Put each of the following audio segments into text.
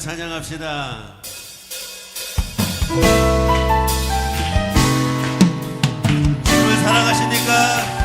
찬양합시다. 주님을 사랑하십니까?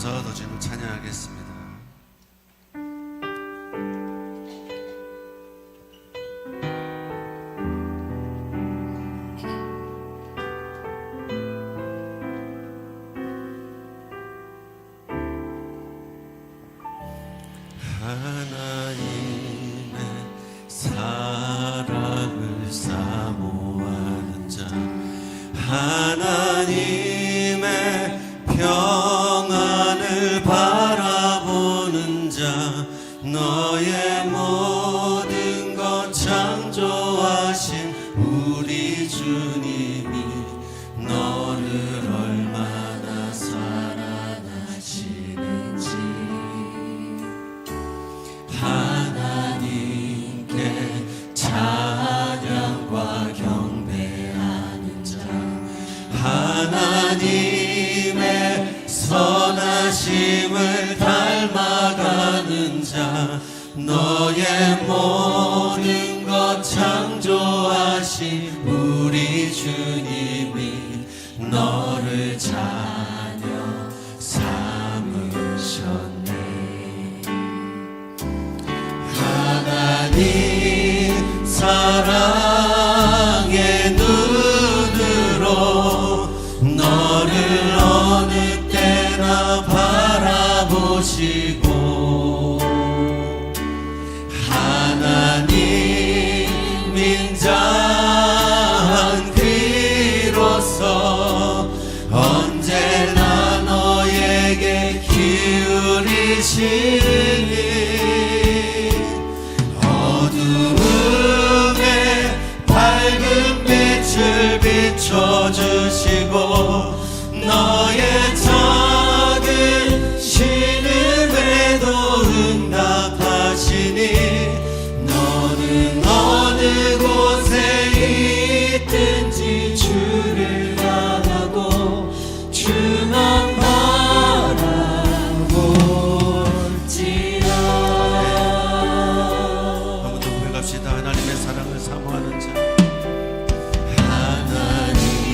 일어서셔서 더 주님을 찬양하겠습니다. 하나님의 사랑을 사모하는 자, 하나님의 평안을 바라보는 자, 너의 모든 것 창조하신 우리 주님이 너를 얼마나 사랑하시는지 하나님께 찬양과 경배하는 자, 하나님의 선하심을 닮아가는 자, 너의 모든 것 창조하신 우리 주님이 너를 자녀 삼으셨네. 하나님 사랑의 눈으로 너를 어느 때나 바라보시고 하나님인 자한 귀로서 언제나 너에게 기울이시니 어두움에 밝은 빛을 비춰주시고 너의 작은 신음에도 응답하시니 너는 어느 곳에 있든지 주를 향하고 주만 바라볼지라. 한번 더 고백합시다. 하나님의 사랑을 사모하는 자, 하나님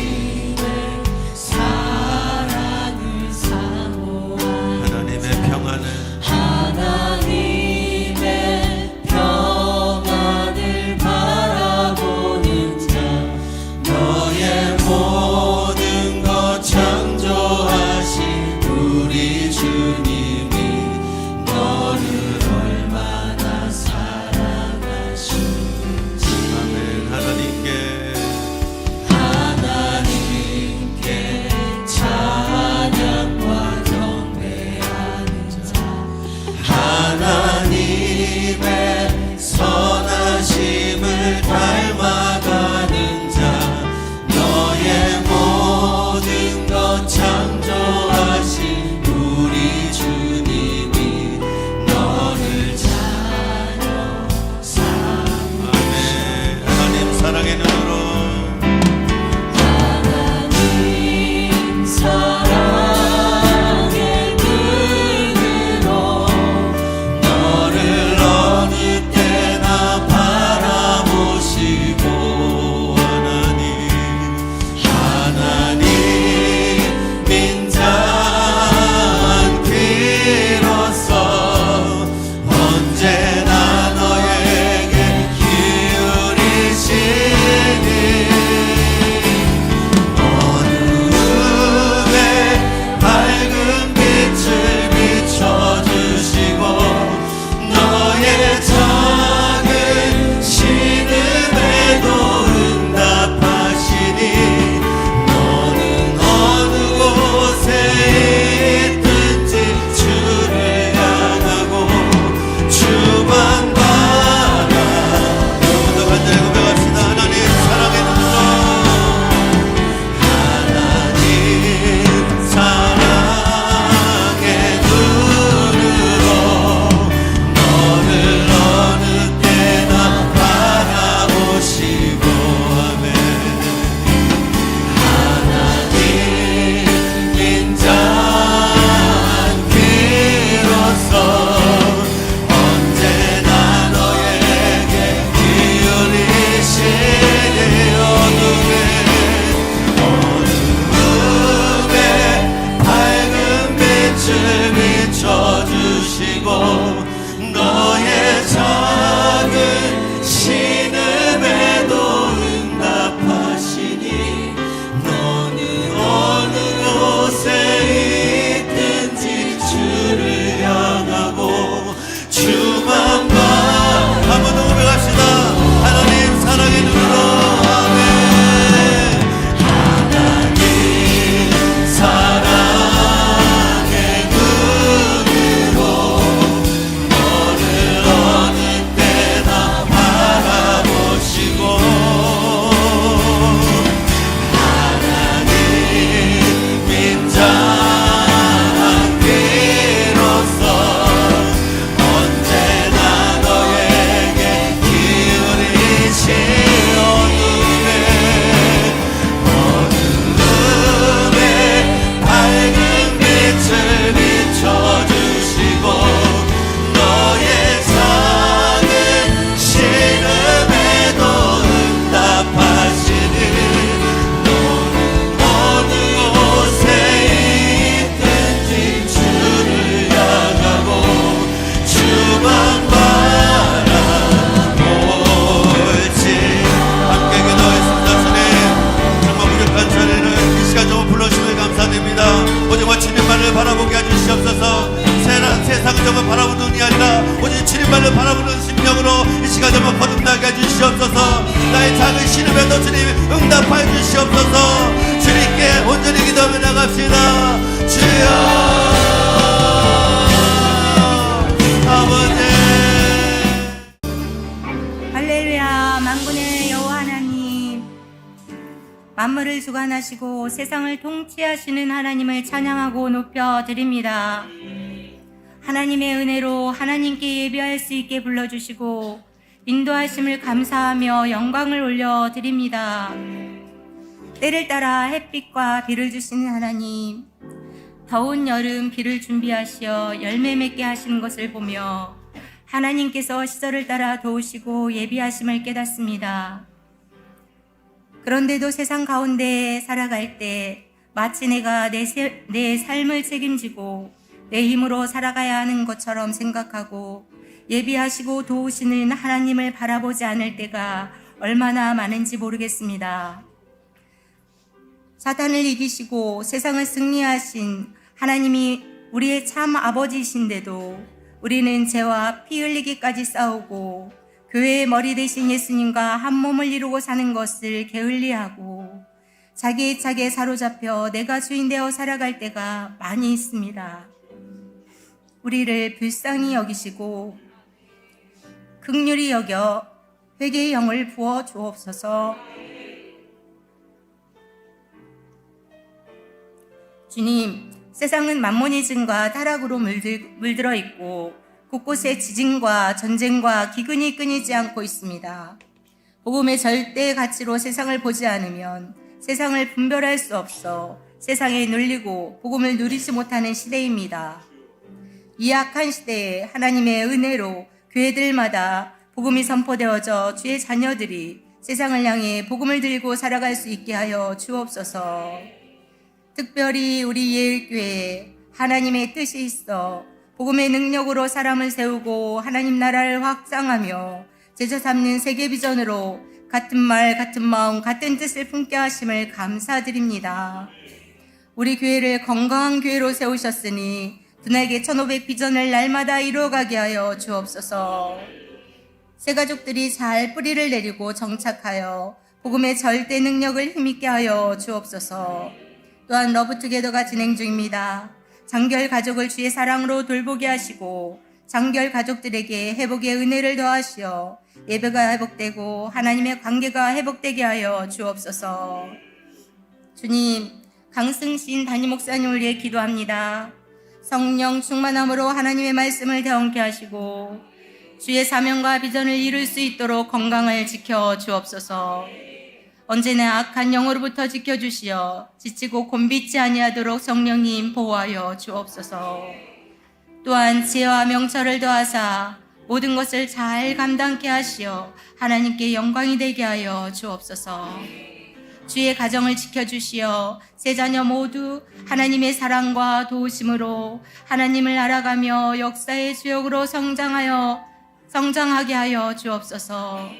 주시옵소서. 나의 작은 신음에도 주님 응답하여 주시옵소서. 주님께 온전히 기도하며 나갑시다. 주여 아버지. 할렐루야. 만군의 여호와 하나님, 만물을 주관하시고 세상을 통치하시는 하나님을 찬양하고 높여드립니다. 하나님의 은혜로 하나님께 예배할 수 있게 불러주시고 인도하심을 감사하며 영광을 올려드립니다. 때를 따라 햇빛과 비를 주시는 하나님, 더운 여름 비를 준비하시어 열매 맺게 하시는 것을 보며 하나님께서 시절을 따라 도우시고 예비하심을 깨닫습니다. 그런데도 세상 가운데 살아갈 때 마치 내가 내 삶을 책임지고 내 힘으로 살아가야 하는 것처럼 생각하고 예비하시고 도우시는 하나님을 바라보지 않을 때가 얼마나 많은지 모르겠습니다. 사탄을 이기시고 세상을 승리하신 하나님이 우리의 참 아버지이신데도 우리는 죄와 피 흘리기까지 싸우고 교회의 머리 대신 예수님과 한 몸을 이루고 사는 것을 게을리하고 자기의 착에 사로잡혀 내가 주인 되어 살아갈 때가 많이 있습니다. 우리를 불쌍히 여기시고 긍휼히 여겨 회개의 영을 부어 주옵소서. 주님, 세상은 만모니즘과 타락으로 물들어 있고 곳곳에 지진과 전쟁과 기근이 끊이지 않고 있습니다. 복음의 절대 가치로 세상을 보지 않으면 세상을 분별할 수 없어 세상에 눌리고 복음을 누리지 못하는 시대입니다. 이 악한 시대에 하나님의 은혜로 교회들마다 복음이 선포되어져 주의 자녀들이 세상을 향해 복음을 들고 살아갈 수 있게 하여 주옵소서. 특별히 우리 예일교회에 하나님의 뜻이 있어 복음의 능력으로 사람을 세우고 하나님 나라를 확장하며 제자 삼는 세계 비전으로 같은 말, 같은 마음, 같은 뜻을 품게 하심을 감사드립니다. 우리 교회를 건강한 교회로 세우셨으니 분에게 1500 비전을 날마다 이루어가게 하여 주옵소서. 새 가족들이 잘 뿌리를 내리고 정착하여 복음의 절대 능력을 힘있게 하여 주옵소서. 또한 러브투게더가 진행 중입니다. 장결 가족을 주의 사랑으로 돌보게 하시고 장결 가족들에게 회복의 은혜를 더하시어 예배가 회복되고 하나님의 관계가 회복되게 하여 주옵소서. 주님, 강승신 담임 목사님을 위해 기도합니다. 성령 충만함으로 하나님의 말씀을 대언케 하시고 주의 사명과 비전을 이룰 수 있도록 건강을 지켜 주옵소서. 언제나 악한 영으로부터 지켜주시어 지치고 곤비치 아니하도록 성령님 보호하여 주옵소서. 또한 지혜와 명철을 더하사 모든 것을 잘 감당케 하시어 하나님께 영광이 되게 하여 주옵소서. 주의 가정을 지켜주시어 세 자녀 모두 하나님의 사랑과 도우심으로 하나님을 알아가며 역사의 주역으로 성장하게 하여 주옵소서.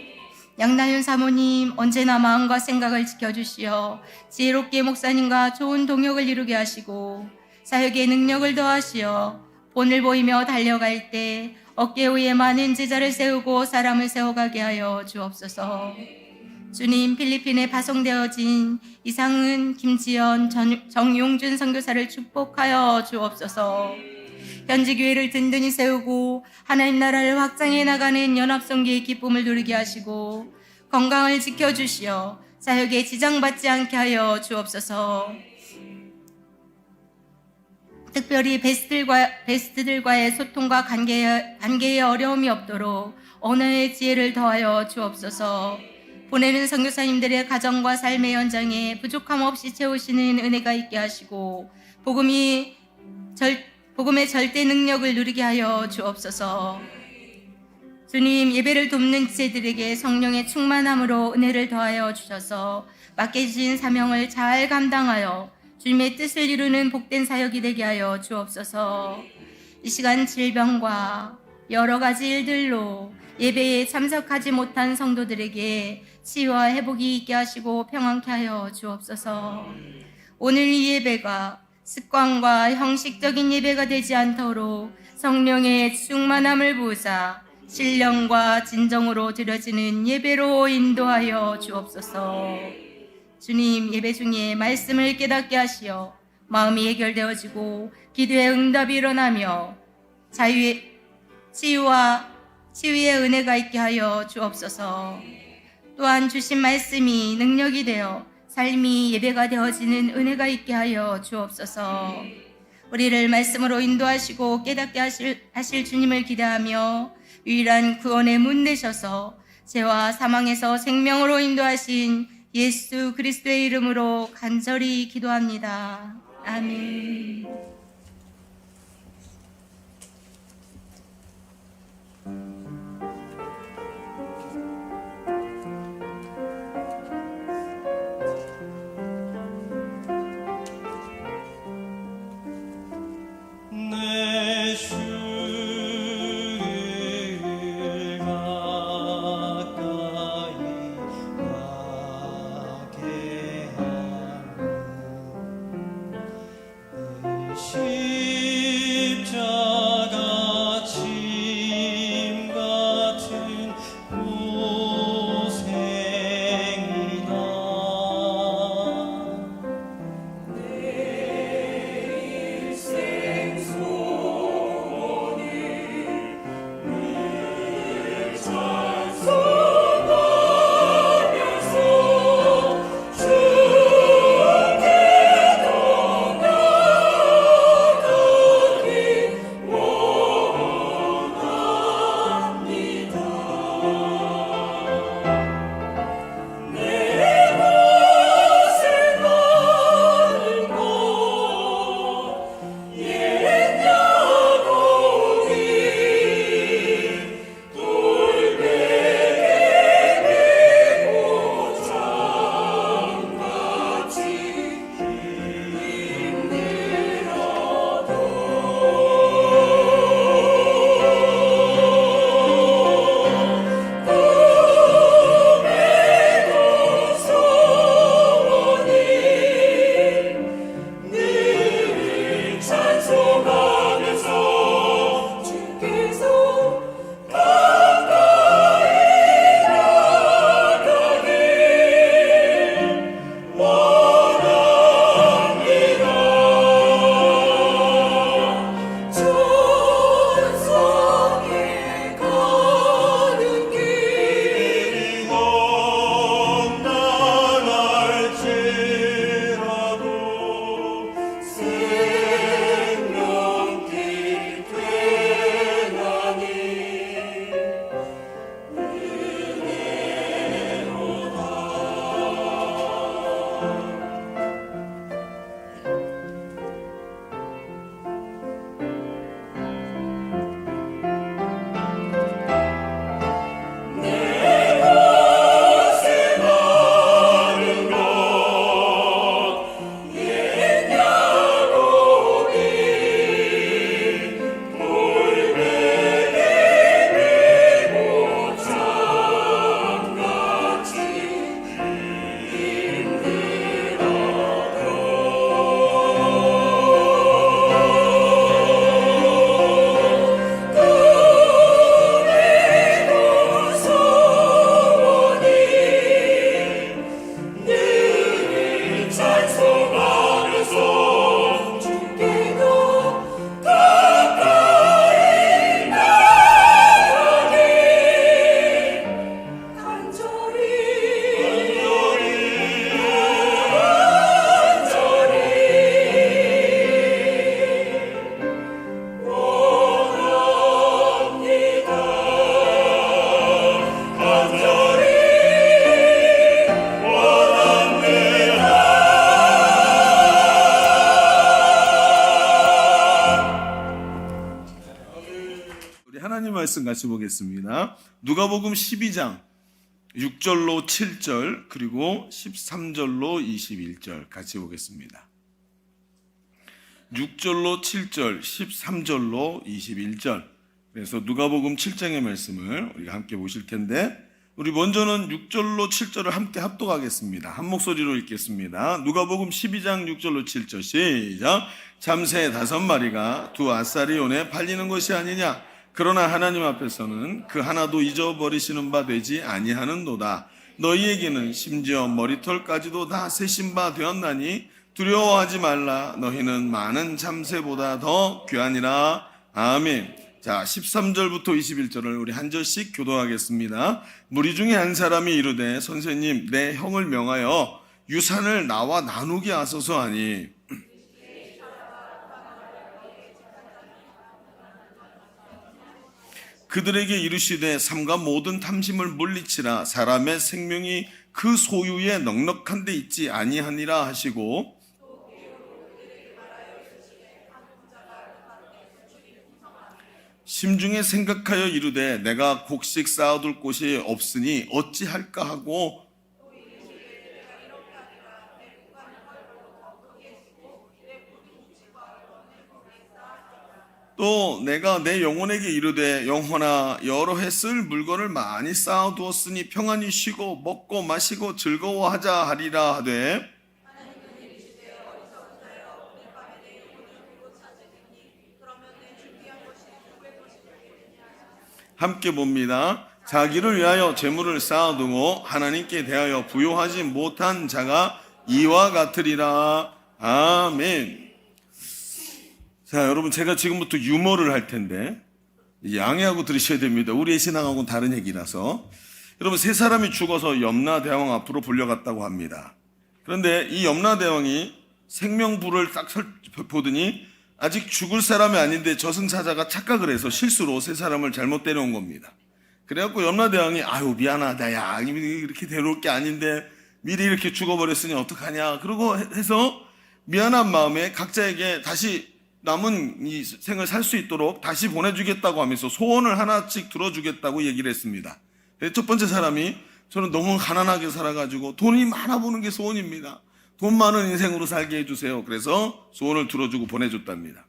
양나윤 사모님 언제나 마음과 생각을 지켜주시어 지혜롭게 목사님과 좋은 동역을 이루게 하시고 사역의 능력을 더하시어 본을 보이며 달려갈 때 어깨 위에 많은 제자를 세우고 사람을 세워가게 하여 주옵소서. 주님, 필리핀에 파송되어진 이상은, 김지연, 정용준 선교사를 축복하여 주옵소서. 현지 교회를 든든히 세우고 하나님 나라를 확장해 나가는 연합성교의 기쁨을 누리게 하시고 건강을 지켜주시어 사역에 지장받지 않게 하여 주옵소서. 특별히 베스트들과의 소통과 관계에 어려움이 없도록 언어의 지혜를 더하여 주옵소서. 보내는 선교사님들의 가정과 삶의 현장에 부족함 없이 채우시는 은혜가 있게 하시고 복음의 절대 능력을 누리게 하여 주옵소서. 주님, 예배를 돕는 지체들에게 성령의 충만함으로 은혜를 더하여 주셔서 맡겨주신 사명을 잘 감당하여 주님의 뜻을 이루는 복된 사역이 되게 하여 주옵소서. 이 시간 질병과 여러 가지 일들로 예배에 참석하지 못한 성도들에게 치유와 회복이 있게 하시고 평안케 하여 주옵소서. 오늘 이 예배가 습관과 형식적인 예배가 되지 않도록 성령의 충만함을 부으사 신령과 진정으로 드려지는 예배로 인도하여 주옵소서. 주님, 예배 중에 말씀을 깨닫게 하시어 마음이 해결되어지고 기도의 응답이 일어나며 치유의 은혜가 있게 하여 주옵소서. 또한 주신 말씀이 능력이 되어 삶이 예배가 되어지는 은혜가 있게 하여 주옵소서. 우리를 말씀으로 인도하시고 깨닫게 하실 주님을 기대하며 유일한 구원의 문 되셔서 죄와 사망에서 생명으로 인도하신 예수 그리스도의 이름으로 간절히 기도합니다. 아멘. 내 주를 가까이 가게 하는 십자가 짐 같은 고생이다. 말씀 같이 보겠습니다. 누가복음 12장 6절로 7절 그리고 13절로 21절 같이 보겠습니다. 6절로 7절, 13절로 21절. 그래서 누가복음 7장의 말씀을 우리가 함께 보실 텐데, 우리 먼저는 6절로 7절을 함께 합독하겠습니다. 한 목소리로 읽겠습니다. 누가복음 12장 6절로 7절 시작. 잠새 5마리가 두 아사리온에 팔리는 것이 아니냐? 그러나 하나님 앞에서는 그 하나도 잊어버리시는 바 되지 아니하는도다. 너희에게는 심지어 머리털까지도 다 세신 바 되었나니 두려워하지 말라. 너희는 많은 참새보다 더 귀하니라. 아멘. 자, 13절부터 21절을 우리 한 절씩 교도하겠습니다. 무리 중에 한 사람이 이르되 선생님 내 형을 명하여 유산을 나와 나누게 하소서 하니 그들에게 이르시되 삼가 모든 탐심을 물리치라. 사람의 생명이 그 소유에 넉넉한 데 있지 아니하니라 하시고 심중에 생각하여 이르되 내가 곡식 쌓아둘 곳이 없으니 어찌할까 하고 또 내가 내 영혼에게 이르되 영혼아 여러 해 쓸 물건을 많이 쌓아두었으니 평안히 쉬고 먹고 마시고 즐거워하자 하리라 하되 함께 봅니다. 자기를 위하여 재물을 쌓아두고 하나님께 대하여 부요하지 못한 자가 이와 같으리라. 아멘. 자, 여러분 제가 지금부터 유머를 할 텐데 양해하고 들으셔야 됩니다. 우리의 신앙하고는 다른 얘기라서. 여러분 세 사람이 죽어서 염라대왕 앞으로 불려갔다고 합니다. 그런데 이 염라대왕이 생명불을 딱 보더니 아직 죽을 사람이 아닌데 저승사자가 착각을 해서 실수로 세 사람을 잘못 데려온 겁니다. 그래갖고 염라대왕이 아유 미안하다 야 이렇게 데려올 게 아닌데 미리 이렇게 죽어버렸으니 어떡하냐 그러고 해서 미안한 마음에 각자에게 다시 남은 이 생을 살 수 있도록 다시 보내주겠다고 하면서 소원을 하나씩 들어주겠다고 얘기를 했습니다. 첫 번째 사람이 저는 너무 가난하게 살아가지고 돈이 많아 보는 게 소원입니다. 돈 많은 인생으로 살게 해주세요. 그래서 소원을 들어주고 보내줬답니다.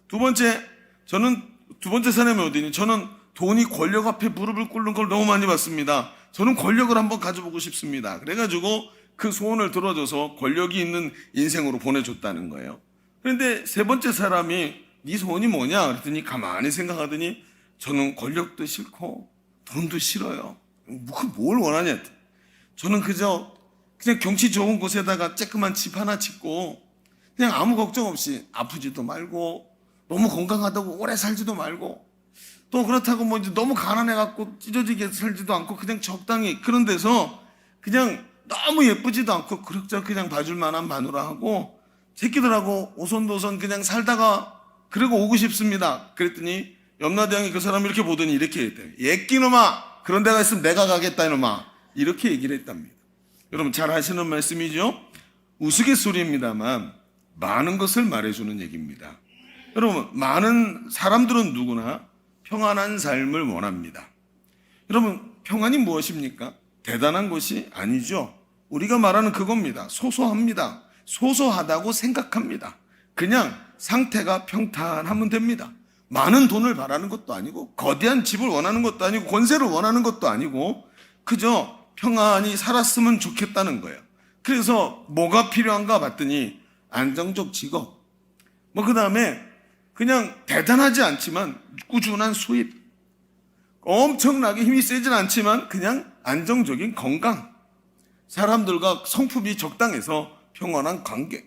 두 번째 사람이 어디니? 저는 돈이 권력 앞에 무릎을 꿇는 걸 너무 많이 봤습니다. 저는 권력을 한번 가져보고 싶습니다. 그래가지고 그 소원을 들어줘서 권력이 있는 인생으로 보내줬다는 거예요. 그런데 세 번째 사람이 네 소원이 뭐냐? 그랬더니 가만히 생각하더니 저는 권력도 싫고 돈도 싫어요. 뭘 원하냐? 저는 그냥 경치 좋은 곳에다가 쬐끄만 집 하나 짓고 그냥 아무 걱정 없이 아프지도 말고 너무 건강하다고 오래 살지도 말고 또 그렇다고 뭐 이제 너무 가난해갖고 찢어지게 살지도 않고 그냥 적당히 그런 데서 그냥 너무 예쁘지도 않고 그럭저럭 그냥 봐줄 만한 마누라하고 새끼들하고 오손도손 그냥 살다가 그러고 오고 싶습니다. 그랬더니 염라대왕이 그 사람을 이렇게 보더니 이렇게 했대요. 예끼놈아 그런 데가 있으면 내가 가겠다 이놈아 이렇게 얘기를 했답니다. 여러분 잘 하시는 말씀이죠? 우스갯소리입니다만 많은 것을 말해주는 얘기입니다. 여러분 많은 사람들은 누구나 평안한 삶을 원합니다. 여러분 평안이 무엇입니까? 대단한 것이 아니죠. 우리가 말하는 그겁니다. 소소합니다. 소소하다고 생각합니다. 그냥 상태가 평탄하면 됩니다. 많은 돈을 바라는 것도 아니고 거대한 집을 원하는 것도 아니고 권세를 원하는 것도 아니고 그저 평안히 살았으면 좋겠다는 거예요. 그래서 뭐가 필요한가 봤더니 안정적 직업, 그 다음에 그냥 대단하지 않지만 꾸준한 수입, 엄청나게 힘이 세진 않지만 그냥 안정적인 건강, 사람들과 성품이 적당해서 평안한 관계,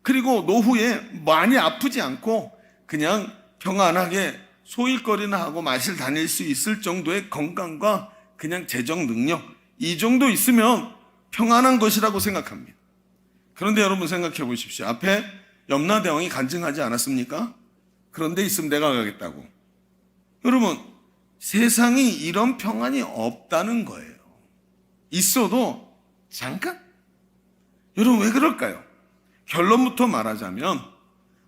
그리고 노후에 많이 아프지 않고 그냥 평안하게 소일거리나 하고 마실 다닐 수 있을 정도의 건강과 그냥 재정 능력, 이 정도 있으면 평안한 것이라고 생각합니다. 그런데 여러분 생각해 보십시오. 앞에 염라대왕이 간증하지 않았습니까? 그런데 있으면 내가 가겠다고. 여러분 세상이 이런 평안이 없다는 거예요. 있어도 잠깐. 여러분 왜 그럴까요? 결론부터 말하자면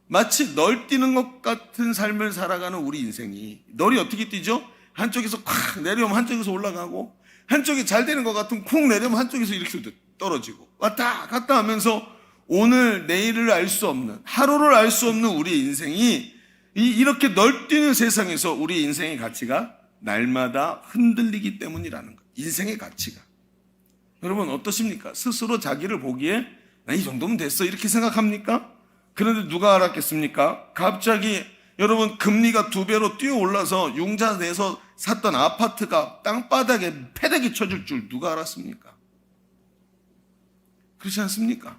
마치 널 뛰는 것 같은 삶을 살아가는 우리 인생이 널이 어떻게 뛰죠? 한쪽에서 콱 내려오면 한쪽에서 올라가고 한쪽이 잘 되는 것 같으면 쿵 내려오면 한쪽에서 이렇게 떨어지고 왔다 갔다 하면서 오늘 내일을 알 수 없는 하루를 알 수 없는 우리 인생이 이렇게 널뛰는 세상에서 우리 인생의 가치가 날마다 흔들리기 때문이라는 거예요. 인생의 가치가. 여러분 어떠십니까? 스스로 자기를 보기에 나 이 정도면 됐어 이렇게 생각합니까? 그런데 누가 알았겠습니까? 갑자기 여러분 금리가 2배로 뛰어 올라서 융자 내서 샀던 아파트가 땅바닥에 패대기 쳐줄 줄 누가 알았습니까? 그렇지 않습니까?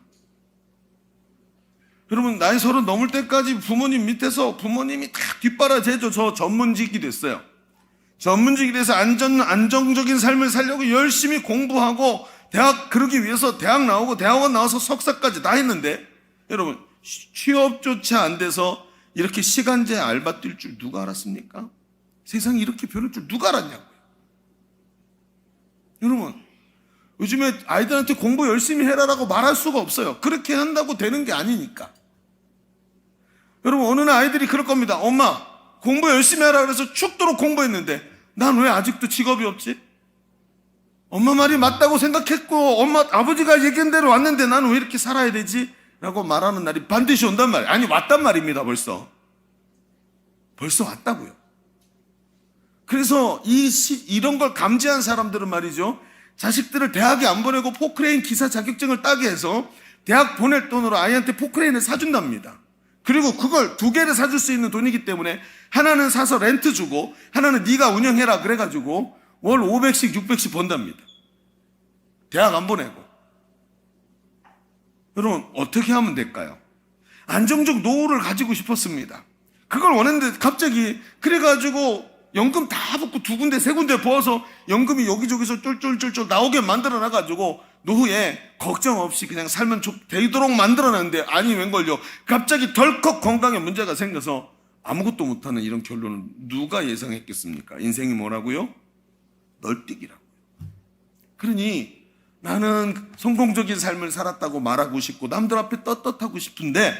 여러분 나이 30 넘을 때까지 부모님 밑에서 부모님이 다 뒷바라지해줘. 저 전문직이 됐어요. 전문직이 돼서 안정적인 삶을 살려고 열심히 공부하고 대학 그러기 위해서 대학 나오고 대학원 나와서 석사까지 다 했는데 여러분 취업조차 안 돼서 이렇게 시간제 알바 뛸 줄 누가 알았습니까? 세상이 이렇게 변할 줄 누가 알았냐고요. 여러분 요즘에 아이들한테 공부 열심히 해라라고 말할 수가 없어요. 그렇게 한다고 되는 게 아니니까. 여러분 어느 날 아이들이 그럴 겁니다. 엄마 공부 열심히 하라 그래서 죽도록 공부했는데 난 왜 아직도 직업이 없지? 엄마 말이 맞다고 생각했고 아버지가 얘기한 대로 왔는데 나는 왜 이렇게 살아야 되지? 라고 말하는 날이 반드시 온단 말이에요. 아니 왔단 말입니다. 벌써 왔다고요. 그래서 이런 걸 감지한 사람들은 말이죠, 자식들을 대학에 안 보내고 포크레인 기사 자격증을 따게 해서 대학 보낼 돈으로 아이한테 포크레인을 사준답니다. 그리고 그걸 2개를 사줄 수 있는 돈이기 때문에 하나는 사서 렌트 주고 하나는 네가 운영해라 그래가지고 월 500씩 600씩 번답니다. 대학 안 보내고. 여러분 어떻게 하면 될까요? 안정적 노후를 가지고 싶었습니다. 그걸 원했는데 갑자기 그래가지고 연금 다 붙고 2군데 3군데 부어서 연금이 여기저기서 쫄쫄쫄쫄 나오게 만들어놔가지고 노후에 걱정 없이 그냥 살면 되도록 만들어놨는데 아니 웬걸요, 갑자기 덜컥 건강에 문제가 생겨서 아무것도 못하는 이런 결론을 누가 예상했겠습니까? 인생이 뭐라고요? 널뛰기라고요. 그러니 나는 성공적인 삶을 살았다고 말하고 싶고 남들 앞에 떳떳하고 싶은데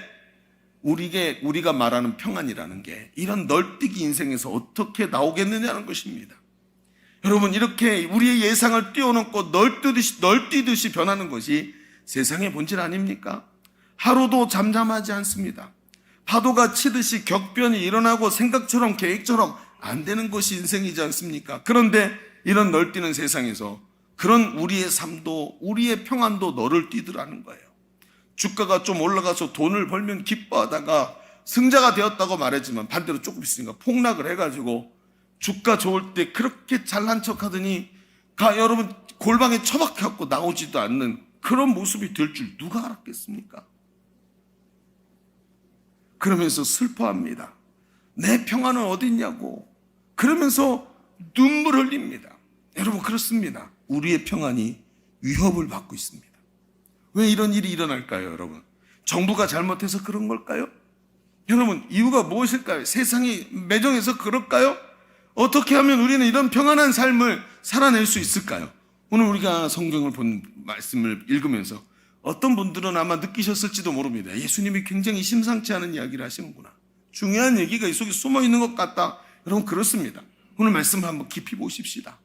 우리가 말하는 평안이라는 게 이런 널뛰기 인생에서 어떻게 나오겠느냐는 것입니다. 여러분 이렇게 우리의 예상을 뛰어넘고 널뛰듯이 변하는 것이 세상의 본질 아닙니까? 하루도 잠잠하지 않습니다. 파도가 치듯이 격변이 일어나고 생각처럼 계획처럼 안 되는 것이 인생이지 않습니까? 그런데 이런 널뛰는 세상에서 그런 우리의 삶도 우리의 평안도 너를 뛰더라는 거예요. 주가가 좀 올라가서 돈을 벌면 기뻐하다가 승자가 되었다고 말했지만 반대로 조금 있으니까 폭락을 해가지고 주가 좋을 때 그렇게 잘난 척하더니 여러분 골방에 처박혀갖고 나오지도 않는 그런 모습이 될 줄 누가 알았겠습니까? 그러면서 슬퍼합니다. 내 평안은 어디 있냐고. 그러면서 눈물 흘립니다. 여러분 그렇습니다. 우리의 평안이 위협을 받고 있습니다. 왜 이런 일이 일어날까요, 여러분? 정부가 잘못해서 그런 걸까요? 여러분, 이유가 무엇일까요? 세상이 매정해서 그럴까요? 어떻게 하면 우리는 이런 평안한 삶을 살아낼 수 있을까요? 오늘 우리가 성경을 본 말씀을 읽으면서 어떤 분들은 아마 느끼셨을지도 모릅니다. 예수님이 굉장히 심상치 않은 이야기를 하시는구나. 중요한 얘기가 이 속에 숨어 있는 것 같다. 여러분, 그렇습니다. 오늘 말씀을 한번 깊이 보십시다.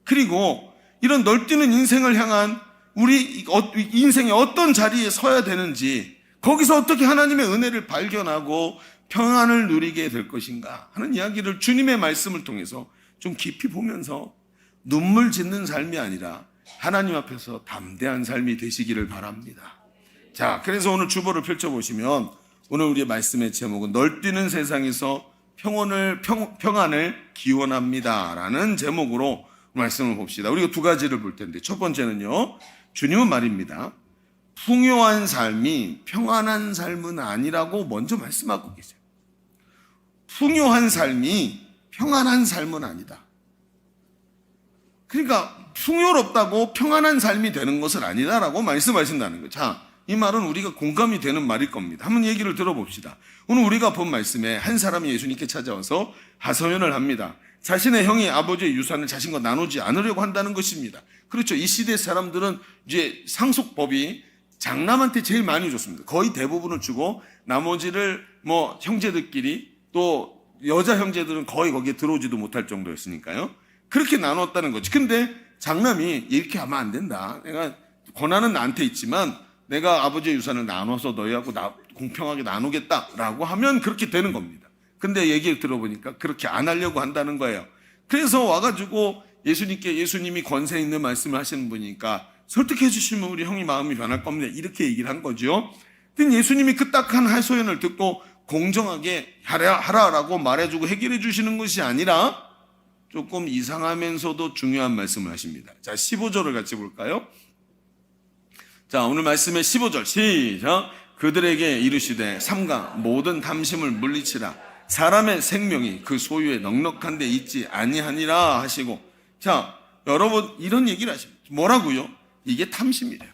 그리고 이런 널뛰는 인생을 향한 우리 인생의 어떤 자리에 서야 되는지, 거기서 어떻게 하나님의 은혜를 발견하고 평안을 누리게 될 것인가 하는 이야기를 주님의 말씀을 통해서 좀 깊이 보면서 눈물 짓는 삶이 아니라 하나님 앞에서 담대한 삶이 되시기를 바랍니다. 자, 그래서 오늘 주보를 펼쳐보시면 오늘 우리의 말씀의 제목은 널뛰는 세상에서 평안을 기원합니다 라는 제목으로 말씀을 봅시다. 우리가 2가지를 볼 텐데, 첫 번째는요, 주님은 말입니다. 풍요한 삶이 평안한 삶은 아니라고 먼저 말씀하고 계세요. 풍요한 삶이 평안한 삶은 아니다. 그러니까 풍요롭다고 평안한 삶이 되는 것은 아니다라고 말씀하신다는 거예요. 자, 이 말은 우리가 공감이 되는 말일 겁니다. 한번 얘기를 들어봅시다. 오늘 우리가 본 말씀에 한 사람이 예수님께 찾아와서 하소연을 합니다. 자신의 형이 아버지의 유산을 자신과 나누지 않으려고 한다는 것입니다. 그렇죠. 이 시대 사람들은 이제 상속법이 장남한테 제일 많이 줬습니다. 거의 대부분을 주고 나머지를 뭐 형제들끼리, 또 여자 형제들은 거의 거기에 들어오지도 못할 정도였으니까요. 그렇게 나눴다는 거지. 근데 장남이 이렇게 하면 안 된다. 내가 권한은 나한테 있지만 내가 아버지의 유산을 나눠서 너희하고 공평하게 나누겠다라고 하면 그렇게 되는 겁니다. 근데 얘기를 들어보니까 그렇게 안 하려고 한다는 거예요. 그래서 와가지고 예수님이 권세 있는 말씀을 하시는 분이니까 설득해 주시면 우리 형이 마음이 변할 겁니다. 이렇게 얘기를 한 거죠. 근데 예수님이 그 딱한 하소연을 듣고 공정하게 하라라고 말해주고 해결해 주시는 것이 아니라 조금 이상하면서도 중요한 말씀을 하십니다. 자, 15절을 같이 볼까요? 자, 오늘 말씀의 15절 시작. 그들에게 이르시되 삼가 모든 탐심을 물리치라. 사람의 생명이 그 소유에 넉넉한 데 있지 아니하니라 하시고. 자, 여러분 이런 얘기를 하십니다. 뭐라고요? 이게 탐심이래요.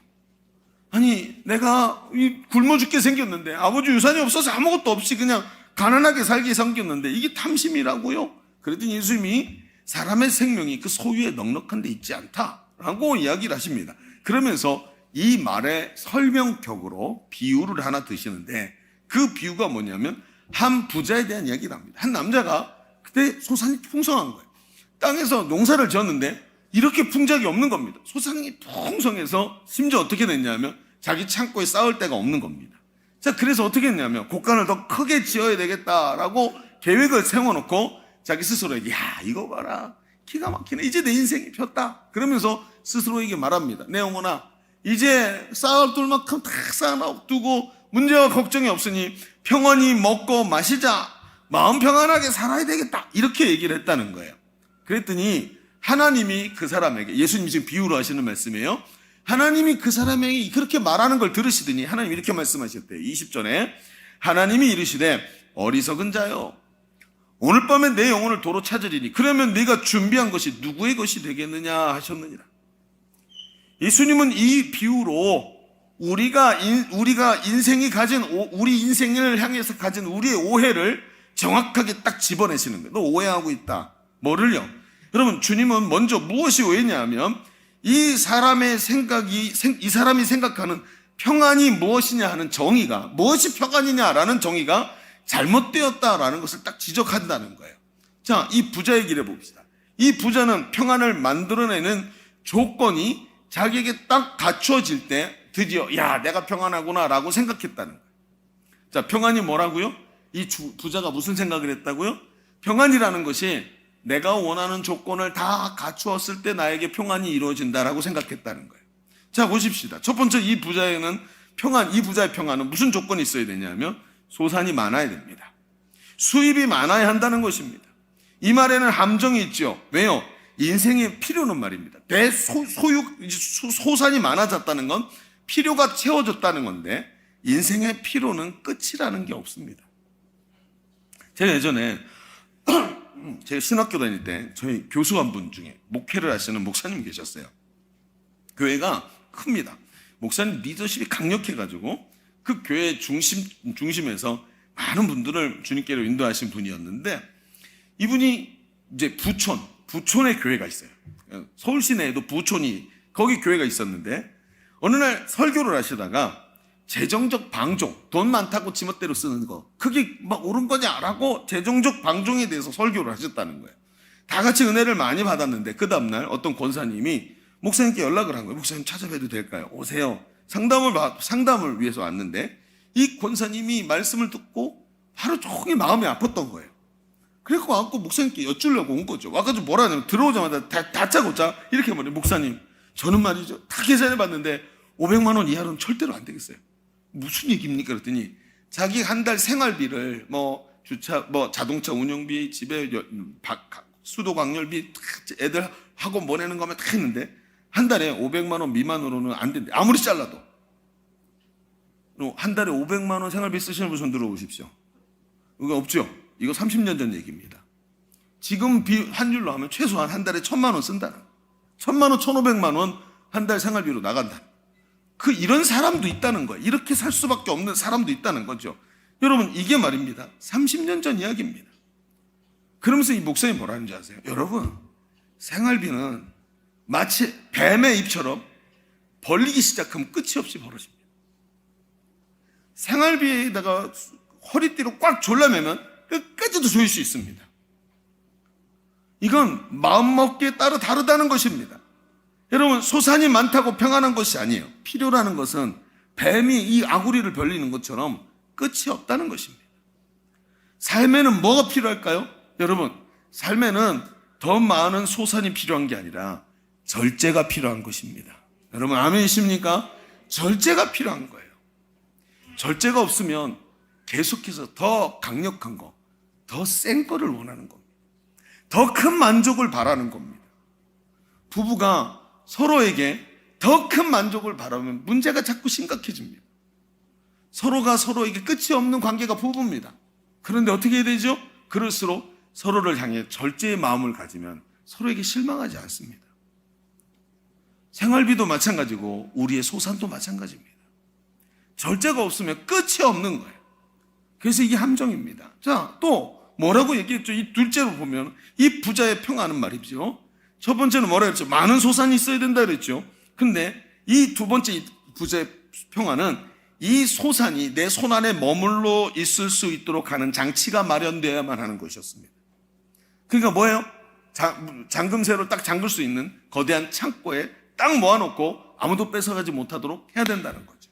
아니, 내가 굶어 죽게 생겼는데 아버지 유산이 없어서 아무것도 없이 그냥 가난하게 살게 생겼는데 이게 탐심이라고요? 그랬더니 예수님이 사람의 생명이 그 소유에 넉넉한 데 있지 않다라고 이야기를 하십니다. 그러면서 이 말의 설명격으로 비유를 하나 드시는데 그 비유가 뭐냐면 한 부자에 대한 이야기를 합니다. 한 남자가 그때 소산이 풍성한 거예요. 땅에서 농사를 지었는데 이렇게 풍작이 없는 겁니다. 소산이 풍성해서 심지어 어떻게 됐냐면 자기 창고에 쌓을 데가 없는 겁니다. 자, 그래서 어떻게 했냐면 곡간을 더 크게 지어야 되겠다라고 계획을 세워놓고 자기 스스로에게 야, 이거 봐라, 기가 막히네, 이제 내 인생이 폈다 그러면서 스스로에게 말합니다. 내 영혼아, 이제 쌓아둘 만큼 다 쌓아두고 문제와 걱정이 없으니 평안히 먹고 마시자, 마음 평안하게 살아야 되겠다, 이렇게 얘기를 했다는 거예요. 그랬더니 하나님이 그 사람에게, 예수님이 지금 비유로 하시는 말씀이에요. 하나님이 그 사람에게 그렇게 말하는 걸 들으시더니 하나님이 이렇게 말씀하셨대요. 20절에 하나님이 이르시되 어리석은 자여, 오늘 밤에 내 영혼을 도로 찾으리니 그러면 네가 준비한 것이 누구의 것이 되겠느냐 하셨느니라. 예수님은 이 비유로 우리가 인생이 가진, 우리 인생을 향해서 가진 우리의 오해를 정확하게 딱 집어내시는 거예요. 너 오해하고 있다. 뭐를요? 여러분, 주님은 먼저 무엇이 오해냐면 이 사람의 생각이, 이 사람이 생각하는 평안이 무엇이냐 하는 정의가, 무엇이 평안이냐라는 정의가 잘못되었다라는 것을 딱 지적한다는 거예요. 자, 이 부자 얘기를 해봅시다. 이 부자는 평안을 만들어내는 조건이 자기에게 딱 갖추어질 때 드디어 야, 내가 평안하구나 라고 생각했다는 거예요. 자, 평안이 뭐라고요? 이 부자가 무슨 생각을 했다고요? 평안이라는 것이 내가 원하는 조건을 다 갖추었을 때 나에게 평안이 이루어진다라고 생각했다는 거예요. 자, 보십시다. 첫 번째, 이 부자에는 이 부자의 평안은 무슨 조건이 있어야 되냐면 소산이 많아야 됩니다. 수입이 많아야 한다는 것입니다. 이 말에는 함정이 있죠. 왜요? 인생의 필요는 말입니다. 소산이 많아졌다는 건 필요가 채워졌다는 건데 인생의 필요는 끝이라는 게 없습니다. 제가 예전에 제가 신학교 다닐 때 저희 교수 한 분 중에 목회를 하시는 목사님 계셨어요. 교회가 큽니다. 목사님 리더십이 강력해가지고 그 교회 중심에서 많은 분들을 주님께로 인도하신 분이었는데 이분이 이제 부촌에 교회가 있어요. 서울 시내에도 부촌이, 거기 교회가 있었는데 어느 날 설교를 하시다가 재정적 방종, 돈 많다고 지멋대로 쓰는 거, 그게 막 옳은 거냐라고 재정적 방종에 대해서 설교를 하셨다는 거예요. 다 같이 은혜를 많이 받았는데 그 다음날 어떤 권사님이 목사님께 연락을 한 거예요. 목사님 찾아뵈도 될까요? 오세요. 상담을 위해서 왔는데 이 권사님이 말씀을 듣고 하루 종일 마음이 아팠던 거예요. 그래서 와갖고 목사님께 여쭈려고 온 거죠. 와가지고 뭐라 하냐면 들어오자마자 다짜고짜 이렇게 말해요. 목사님, 저는 말이죠, 다 계산해 봤는데 500만 원 이하로는 절대로 안 되겠어요. 무슨 얘기입니까? 그랬더니 자기 한 달 생활비를 자동차 운영비, 집에 수도 광열비, 애들 학원 보내는 거면 다 했는데 한 달에 500만 원 미만으로는 안 된대. 아무리 잘라도. 한 달에 500만 원 생활비 쓰시는 분 손 들어보십시오. 이거 없죠? 이거 30년 전 얘기입니다. 지금 환율로 하면 최소한 한 달에 1,000만 원 쓴다는. 1,000만 원, 1,500만 원 한 달 생활비로 나간다. 이런 사람도 있다는 거예요. 이렇게 살 수밖에 없는 사람도 있다는 거죠. 여러분, 이게 말입니다. 30년 전 이야기입니다. 그러면서 이 목사님이 뭐라는지 아세요? 여러분, 생활비는 마치 뱀의 입처럼 벌리기 시작하면 끝이 없이 벌어집니다. 생활비에다가 허리띠로 꽉 졸라매면 끝까지도 조일 수 있습니다. 이건 마음먹기에 따라 다르다는 것입니다. 여러분, 소산이 많다고 평안한 것이 아니에요. 필요라는 것은 뱀이 이 아구리를 벌리는 것처럼 끝이 없다는 것입니다. 삶에는 뭐가 필요할까요? 여러분, 삶에는 더 많은 소산이 필요한 게 아니라 절제가 필요한 것입니다. 여러분, 아멘이십니까? 절제가 필요한 거예요. 절제가 없으면 계속해서 더 강력한 거, 더 센 거를 원하는 겁니다. 더 큰 만족을 바라는 겁니다. 부부가 서로에게 더 큰 만족을 바라면 문제가 자꾸 심각해집니다. 서로가 서로에게 끝이 없는 관계가 부부입니다. 그런데 어떻게 해야 되죠? 그럴수록 서로를 향해 절제의 마음을 가지면 서로에게 실망하지 않습니다. 생활비도 마찬가지고 우리의 소산도 마찬가지입니다. 절제가 없으면 끝이 없는 거예요. 그래서 이게 함정입니다. 자, 또 뭐라고 얘기했죠? 이 둘째로 보면 이 부자의 평안은 말이죠. 첫 번째는 뭐라 그랬죠? 많은 소산이 있어야 된다 그랬죠. 근데 이 두 번째 부자의 평안은 이 소산이 내 손 안에 머물러 있을 수 있도록 하는 장치가 마련되어야만 하는 것이었습니다. 그러니까 뭐예요? 잠금쇠로 딱 잠글 수 있는 거대한 창고에 딱 모아놓고 아무도 뺏어가지 못하도록 해야 된다는 거죠.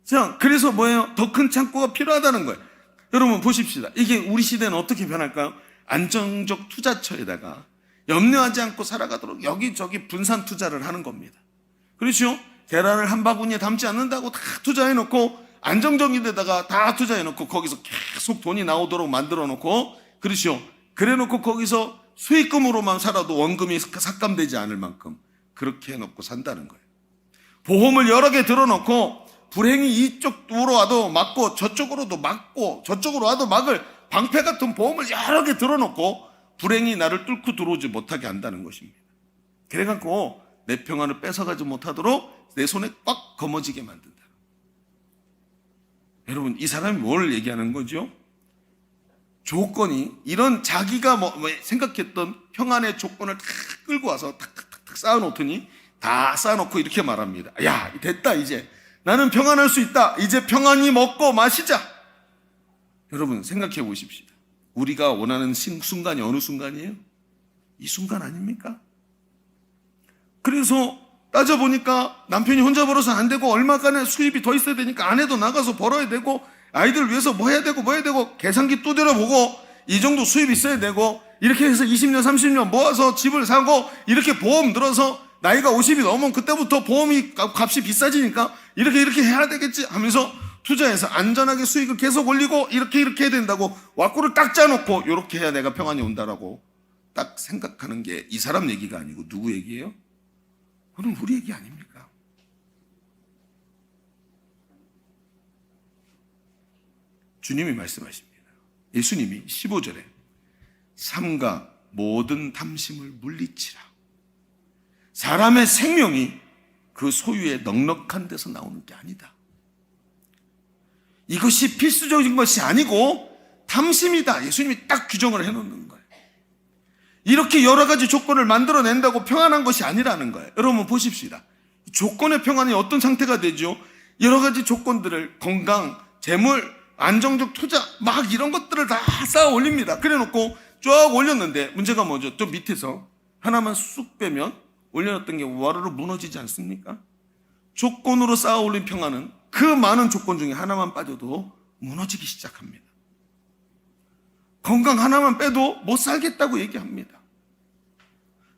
자, 그래서 뭐예요? 더 큰 창고가 필요하다는 거예요. 여러분 보십시다. 이게 우리 시대는 어떻게 변할까요? 안정적 투자처에다가 염려하지 않고 살아가도록 여기저기 분산 투자를 하는 겁니다. 그렇죠? 계란을 한 바구니에 담지 않는다고 다 투자해놓고 안정적인 데다가 다 투자해놓고 거기서 계속 돈이 나오도록 만들어놓고, 그렇죠? 그래놓고 거기서 수익금으로만 살아도 원금이 삭감되지 않을 만큼 그렇게 해놓고 산다는 거예요. 보험을 여러 개 들어놓고 불행이 이쪽으로 와도 막고 저쪽으로도 막고 저쪽으로 와도 막을 방패 같은 보험을 여러 개 들어놓고 불행이 나를 뚫고 들어오지 못하게 한다는 것입니다. 그래갖고 내 평안을 뺏어가지 못하도록 내 손에 꽉 거머쥐게 만든다. 여러분, 이 사람이 뭘 얘기하는 거죠? 조건이 이런 자기가 생각했던 평안의 조건을 다 끌고 와서 탁탁탁 쌓아놓더니 다 쌓아놓고 이렇게 말합니다. 야, 됐다. 이제 나는 평안할 수 있다. 이제 평안히 먹고 마시자. 여러분 생각해 보십시오. 우리가 원하는 순간이 어느 순간이에요? 이 순간 아닙니까? 그래서 따져보니까 남편이 혼자 벌어서 안 되고 얼마간의 수입이 더 있어야 되니까 아내도 나가서 벌어야 되고 아이들 위해서 뭐 해야 되고 계산기 두드려보고 이 정도 수입 있어야 되고 이렇게 해서 20년 30년 모아서 집을 사고 이렇게 보험 들어서 나이가 50이 넘으면 그때부터 보험이 값이 비싸지니까 이렇게 해야 되겠지 하면서 투자해서 안전하게 수익을 계속 올리고 이렇게 해야 된다고 왁구를 딱 짜놓고 이렇게 해야 내가 평안이 온다라고 딱 생각하는 게 이 사람 얘기가 아니고 누구 얘기예요? 그건 우리 얘기 아닙니까? 주님이 말씀하십니다. 예수님이 15절에 삼가 모든 탐심을 물리치라. 사람의 생명이 그 소유의 넉넉한 데서 나오는 게 아니다. 이것이 필수적인 것이 아니고 탐심이다. 예수님이 딱 규정을 해놓는 거예요. 이렇게 여러 가지 조건을 만들어낸다고 평안한 것이 아니라는 거예요. 여러분 보십시다. 조건의 평안이 어떤 상태가 되죠? 여러 가지 조건들을 건강, 재물, 안정적 투자 막 이런 것들을 다 쌓아 올립니다. 그래놓고 쫙 올렸는데 문제가 뭐죠? 또 밑에서 하나만 쑥 빼면 올려놨던 게 와르르 무너지지 않습니까? 조건으로 쌓아 올린 평안은 그 많은 조건 중에 하나만 빠져도 무너지기 시작합니다. 건강 하나만 빼도 못 살겠다고 얘기합니다.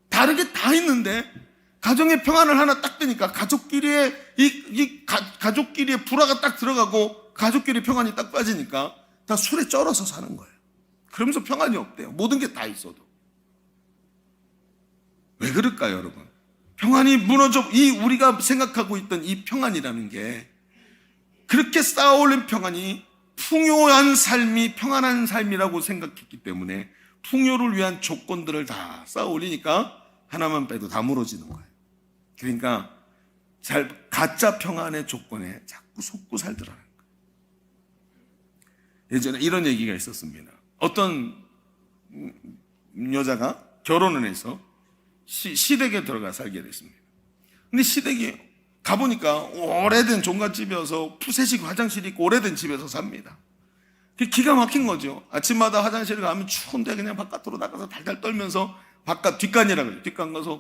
다른 게 다 있는데 가정의 평안을 하나 딱 빼니까 가족끼리의 가족끼리의 불화가 딱 들어가고 가족끼리 평안이 딱 빠지니까 다 술에 쩔어서 사는 거예요. 그러면서 평안이 없대요. 모든 게 다 있어도. 왜 그럴까요, 여러분? 평안이 무너져, 우리가 생각하고 있던 이 평안이라는 게 그렇게 쌓아올린 평안이 풍요한 삶이 평안한 삶이라고 생각했기 때문에 풍요를 위한 조건들을 다 쌓아올리니까 하나만 빼도 다 무너지는 거예요. 그러니까 가짜 평안의 조건에 자꾸 속고 살더라는 거예요. 예전에 이런 얘기가 있었습니다. 어떤 여자가 결혼을 해서 시댁에 들어가 살게 됐습니다. 근데 시댁에 가보니까 오래된 종갓집이어서 푸세식 화장실이 있고 오래된 집에서 삽니다. 기가 막힌 거죠. 아침마다 화장실에 가면 추운데 그냥 바깥으로 나가서 달달 떨면서 바깥 뒷간이라고 해요. 뒷간 가서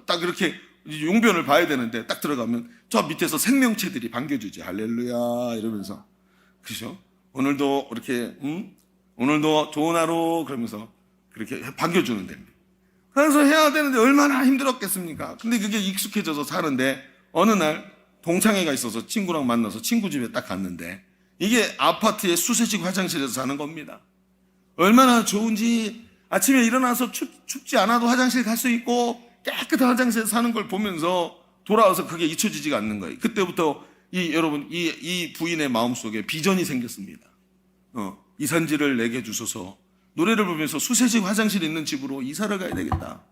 딱 이렇게 용변을 봐야 되는데 딱 들어가면 저 밑에서 생명체들이 반겨주지. 할렐루야 이러면서. 그죠? 오늘도 이렇게 오늘도 좋은 하루 그러면서 그렇게 반겨주는 데입니다. 그래서 해야 되는데 얼마나 힘들었겠습니까? 근데 그게 익숙해져서 사는데 어느 날 동창회가 있어서 친구랑 만나서 친구 집에 딱 갔는데 이게 아파트의 수세식 화장실에서 사는 겁니다. 얼마나 좋은지 아침에 일어나서 춥지 않아도 화장실 갈 수 있고 깨끗한 화장실에서 사는 걸 보면서 돌아와서 그게 잊혀지지가 않는 거예요. 그때부터 여러분 이 부인의 마음속에 비전이 생겼습니다. 이산지를 내게 주소서. 노래를 부르면서 수세식 화장실 있는 집으로 이사를 가야 되겠다.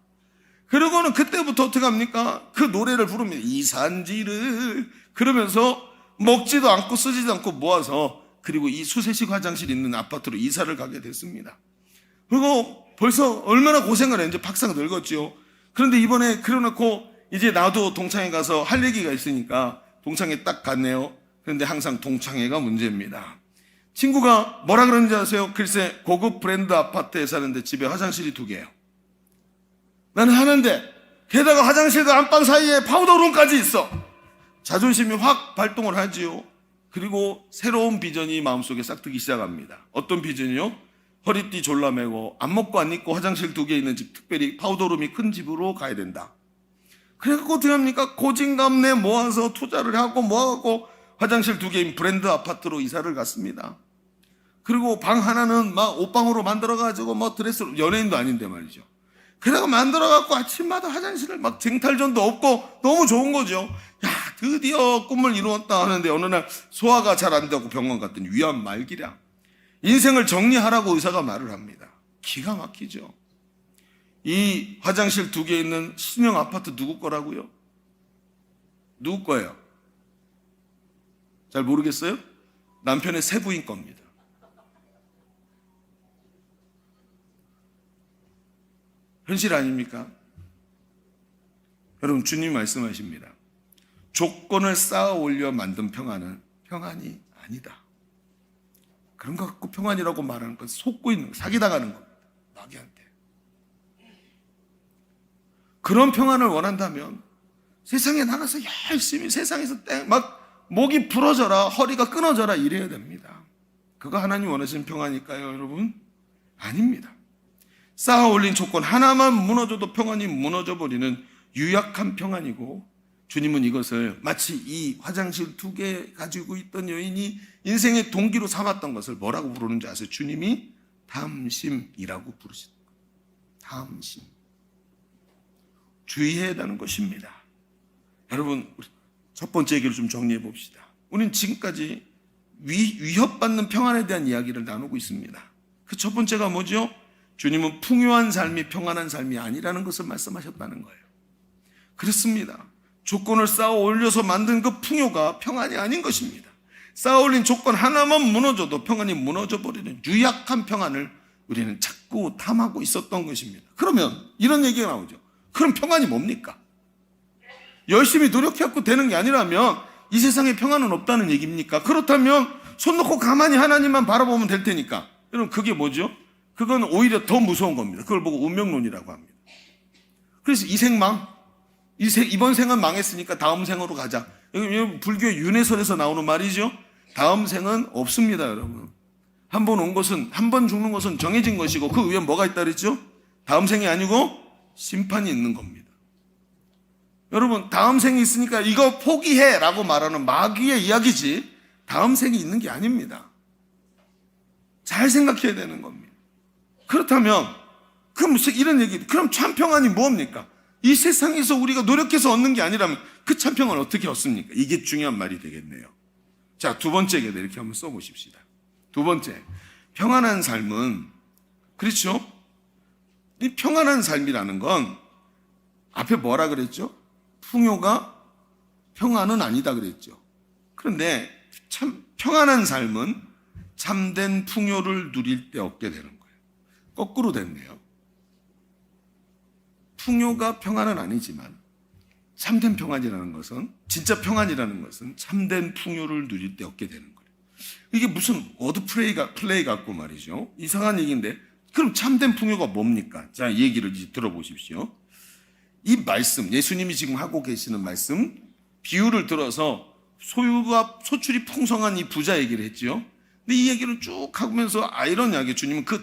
그러고는 그때부터 어떻게 합니까? 그 노래를 부르면 이산지를 그러면서 먹지도 않고 쓰지도 않고 모아서 그리고 이 수세식 화장실 있는 아파트로 이사를 가게 됐습니다. 그리고 벌써 얼마나 고생을 했는지 박사가 늙었죠. 그런데 이번에 그려놓고 이제 나도 동창회 가서 할 얘기가 있으니까 동창회 딱 갔네요. 그런데 항상 동창회가 문제입니다. 친구가 뭐라 그러는지 아세요? 글쎄 고급 브랜드 아파트에 사는데 집에 화장실이 2개예요. 나는 하는데 게다가 화장실과 안방 사이에 파우더룸까지 있어. 자존심이 확 발동을 하지요. 그리고 새로운 비전이 마음속에 싹트기 시작합니다. 어떤 비전이요? 허리띠 졸라매고 안 먹고 안 입고 화장실 2개 있는 집, 특별히 파우더룸이 큰 집으로 가야 된다. 그래갖고 어떻게 합니까? 고진감래 모아서 투자를 하고 모아갖고 화장실 2개인 브랜드 아파트로 이사를 갔습니다. 그리고 방 하나는 막 옷방으로 만들어가지고 뭐 드레스로, 연예인도 아닌데 말이죠. 그래가 만들어갖고 아침마다 화장실을 막 쟁탈전도 없고 너무 좋은 거죠. 야, 드디어 꿈을 이루었다 하는데 어느 날 소화가 잘 안 되고 병원 갔더니 위암 말기량. 인생을 정리하라고 의사가 말을 합니다. 기가 막히죠. 이 화장실 2개 있는 신형 아파트 누구 거라고요? 누구 거예요? 잘 모르겠어요? 남편의 세부인 겁니다. 현실 아닙니까? 여러분, 주님 말씀하십니다. 조건을 쌓아 올려 만든 평안은 평안이 아니다. 그런 거 갖고 평안이라고 말하는 건 속고 있는 거, 사기당하는 겁니다. 마귀한테. 그런 평안을 원한다면 세상에 나가서 열심히 세상에서 막 목이 부러져라, 허리가 끊어져라 이래야 됩니다. 그거 하나님 원하시는 평안일까요, 여러분? 아닙니다. 쌓아 올린 조건 하나만 무너져도 평안이 무너져버리는 유약한 평안이고, 주님은 이것을 마치 이 화장실 2개 가지고 있던 여인이 인생의 동기로 삼았던 것을 뭐라고 부르는지 아세요? 주님이 담심이라고 부르시는 거예요. 담심. 주의해야 하는 것입니다. 여러분, 우리 첫 번째 얘기를 좀 정리해 봅시다. 우리는 지금까지 위협받는 평안에 대한 이야기를 나누고 있습니다. 그 첫 번째가 뭐죠? 주님은 풍요한 삶이 평안한 삶이 아니라는 것을 말씀하셨다는 거예요. 그렇습니다. 조건을 쌓아 올려서 만든 그 풍요가 평안이 아닌 것입니다. 쌓아 올린 조건 하나만 무너져도 평안이 무너져 버리는 유약한 평안을 우리는 자꾸 탐하고 있었던 것입니다. 그러면 이런 얘기가 나오죠. 그럼 평안이 뭡니까? 열심히 노력해갖고 되는 게 아니라면 이 세상에 평안은 없다는 얘기입니까? 그렇다면 손 놓고 가만히 하나님만 바라보면 될 테니까. 여러분, 그게 뭐죠? 그건 오히려 더 무서운 겁니다. 그걸 보고 운명론이라고 합니다. 그래서 이번 생은 망했으니까 다음 생으로 가자. 여기 불교의 윤회설에서 나오는 말이죠. 다음 생은 없습니다, 여러분. 한 번 죽는 것은 정해진 것이고 그 위에 뭐가 있다 그랬죠? 다음 생이 아니고 심판이 있는 겁니다. 여러분, 다음 생이 있으니까 이거 포기해 라고 말하는 마귀의 이야기지 다음 생이 있는 게 아닙니다. 잘 생각해야 되는 겁니다. 그렇다면 그럼 이런 얘기, 그럼 참 평안이 뭡니까? 이 세상에서 우리가 노력해서 얻는 게 아니라면 그 참 평안을 어떻게 얻습니까? 이게 중요한 말이 되겠네요. 자, 두 번째 계대 이렇게 한번 써보십시다. 두 번째, 평안한 삶은, 그렇죠? 이 평안한 삶이라는 건 앞에 뭐라 그랬죠? 풍요가 평안은 아니다 그랬죠. 그런데 참 평안한 삶은 참된 풍요를 누릴 때 얻게 되는 거예요. 거꾸로 됐네요. 풍요가 평안은 아니지만 참된 평안이라는 것은, 진짜 평안이라는 것은 참된 풍요를 누릴 때 얻게 되는 거예요. 이게 무슨 워드 플레이 같고 말이죠. 이상한 얘기인데, 그럼 참된 풍요가 뭡니까? 자, 이 얘기를 이제 들어보십시오. 이 말씀, 예수님이 지금 하고 계시는 말씀, 비유를 들어서 소유가 소출이 풍성한 이 부자 얘기를 했죠. 근데 이 얘기를 쭉 하면서 아이러니하게 주님은 그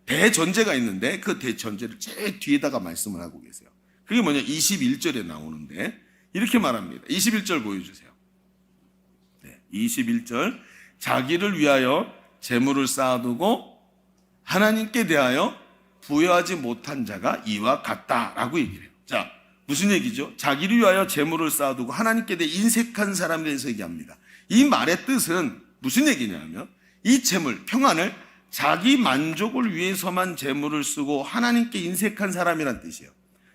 대전제가 있는데 그 대전제를 제일 뒤에다가 말씀을 하고 계세요. 그게 뭐냐? 21절에 나오는데 이렇게 말합니다. 21절 보여주세요. 네, 21절 자기를 위하여 재물을 쌓아두고 하나님께 대하여 부여하지 못한 자가 이와 같다라고 얘기를 해요. 자, 무슨 얘기죠? 자기를 위하여 재물을 쌓아두고 하나님께 대해 인색한 사람에 대해서 얘기합니다. 이 말의 뜻은 무슨 얘기냐면 이 재물, 평안을 자기 만족을 위해서만 재물을 쓰고 하나님께 인색한 사람이란 뜻이에요.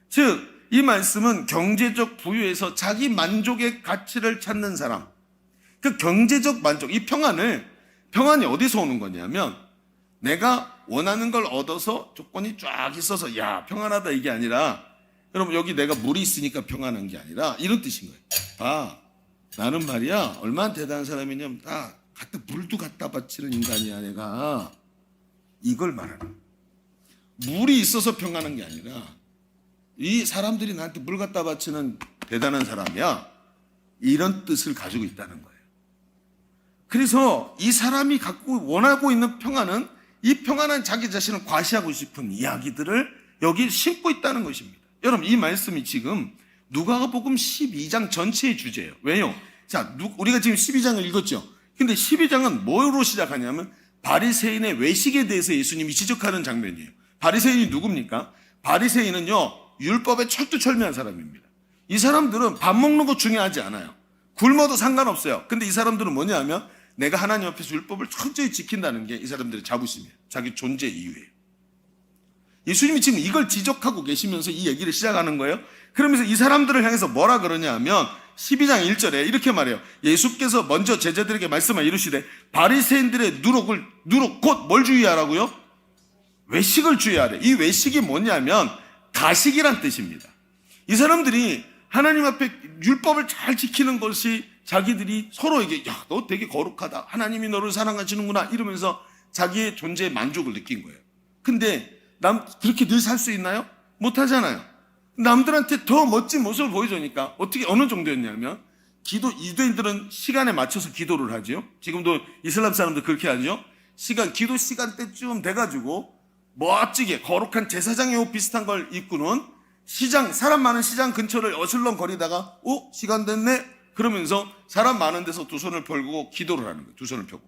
즉, 이 말씀은 경제적 부유에서 자기 만족의 가치를 찾는 사람, 그 경제적 만족, 이 평안이 어디서 오는 거냐면 내가 원하는 걸 얻어서 조건이 쫙 있어서 야 평안하다 이게 아니라, 여러분 여기 내가 물이 있으니까 평안한 게 아니라 이런 뜻인 거예요. 아, 나는 말이야 얼마나 대단한 사람이냐면 다 물도 갖다 바치는 인간이야 내가. 이걸 말하는 거예요. 물이 있어서 평안한 게 아니라 이 사람들이 나한테 물 갖다 바치는 대단한 사람이야, 이런 뜻을 가지고 있다는 거예요. 그래서 이 사람이 갖고 원하고 있는 평안은 이 평안한 자기 자신을 과시하고 싶은 이야기들을 여기 심고 있다는 것입니다. 여러분 이 말씀이 지금 누가복음 12장 전체의 주제예요. 왜요? 자, 우리가 지금 12장을 읽었죠. 근데 12장은 뭐로 시작하냐면 바리새인의 외식에 대해서 예수님이 지적하는 장면이에요. 바리새인이 누굽니까? 바리새인은요 율법에 철두철미한 사람입니다. 이 사람들은 밥 먹는 거 중요하지 않아요. 굶어도 상관없어요. 근데 이 사람들은 뭐냐 하면 내가 하나님 앞에서 율법을 철저히 지킨다는 게 이 사람들의 자부심이에요. 자기 존재 이유예요. 예수님이 지금 이걸 지적하고 계시면서 이 얘기를 시작하는 거예요. 그러면서 이 사람들을 향해서 뭐라 그러냐 하면 12장 1절에 이렇게 말해요. 예수께서 먼저 제자들에게 말씀하 이르시되 바리새인들의 누룩 곧 뭘 주의하라고요? 외식을 주의하래. 이 외식이 뭐냐면 가식이란 뜻입니다. 이 사람들이 하나님 앞에 율법을 잘 지키는 것이 자기들이 서로에게 야, 너 되게 거룩하다, 하나님이 너를 사랑하시는구나 이러면서 자기의 존재의 만족을 느낀 거예요. 근데 그렇게 늘 살 수 있나요? 못하잖아요. 남들한테 더 멋진 모습을 보여주니까 어떻게 어느 정도였냐면 유대인들은 시간에 맞춰서 기도를 하죠. 지금도 이슬람 사람들 그렇게 하죠. 기도 시간대쯤 돼가지고 멋지게 거룩한 제사장의 옷 비슷한 걸 입고는 사람 많은 시장 근처를 어슬렁거리다가 시간 됐네 그러면서 사람 많은 데서 두 손을 펼고 기도를 하는 거예요. 두 손을 펴고.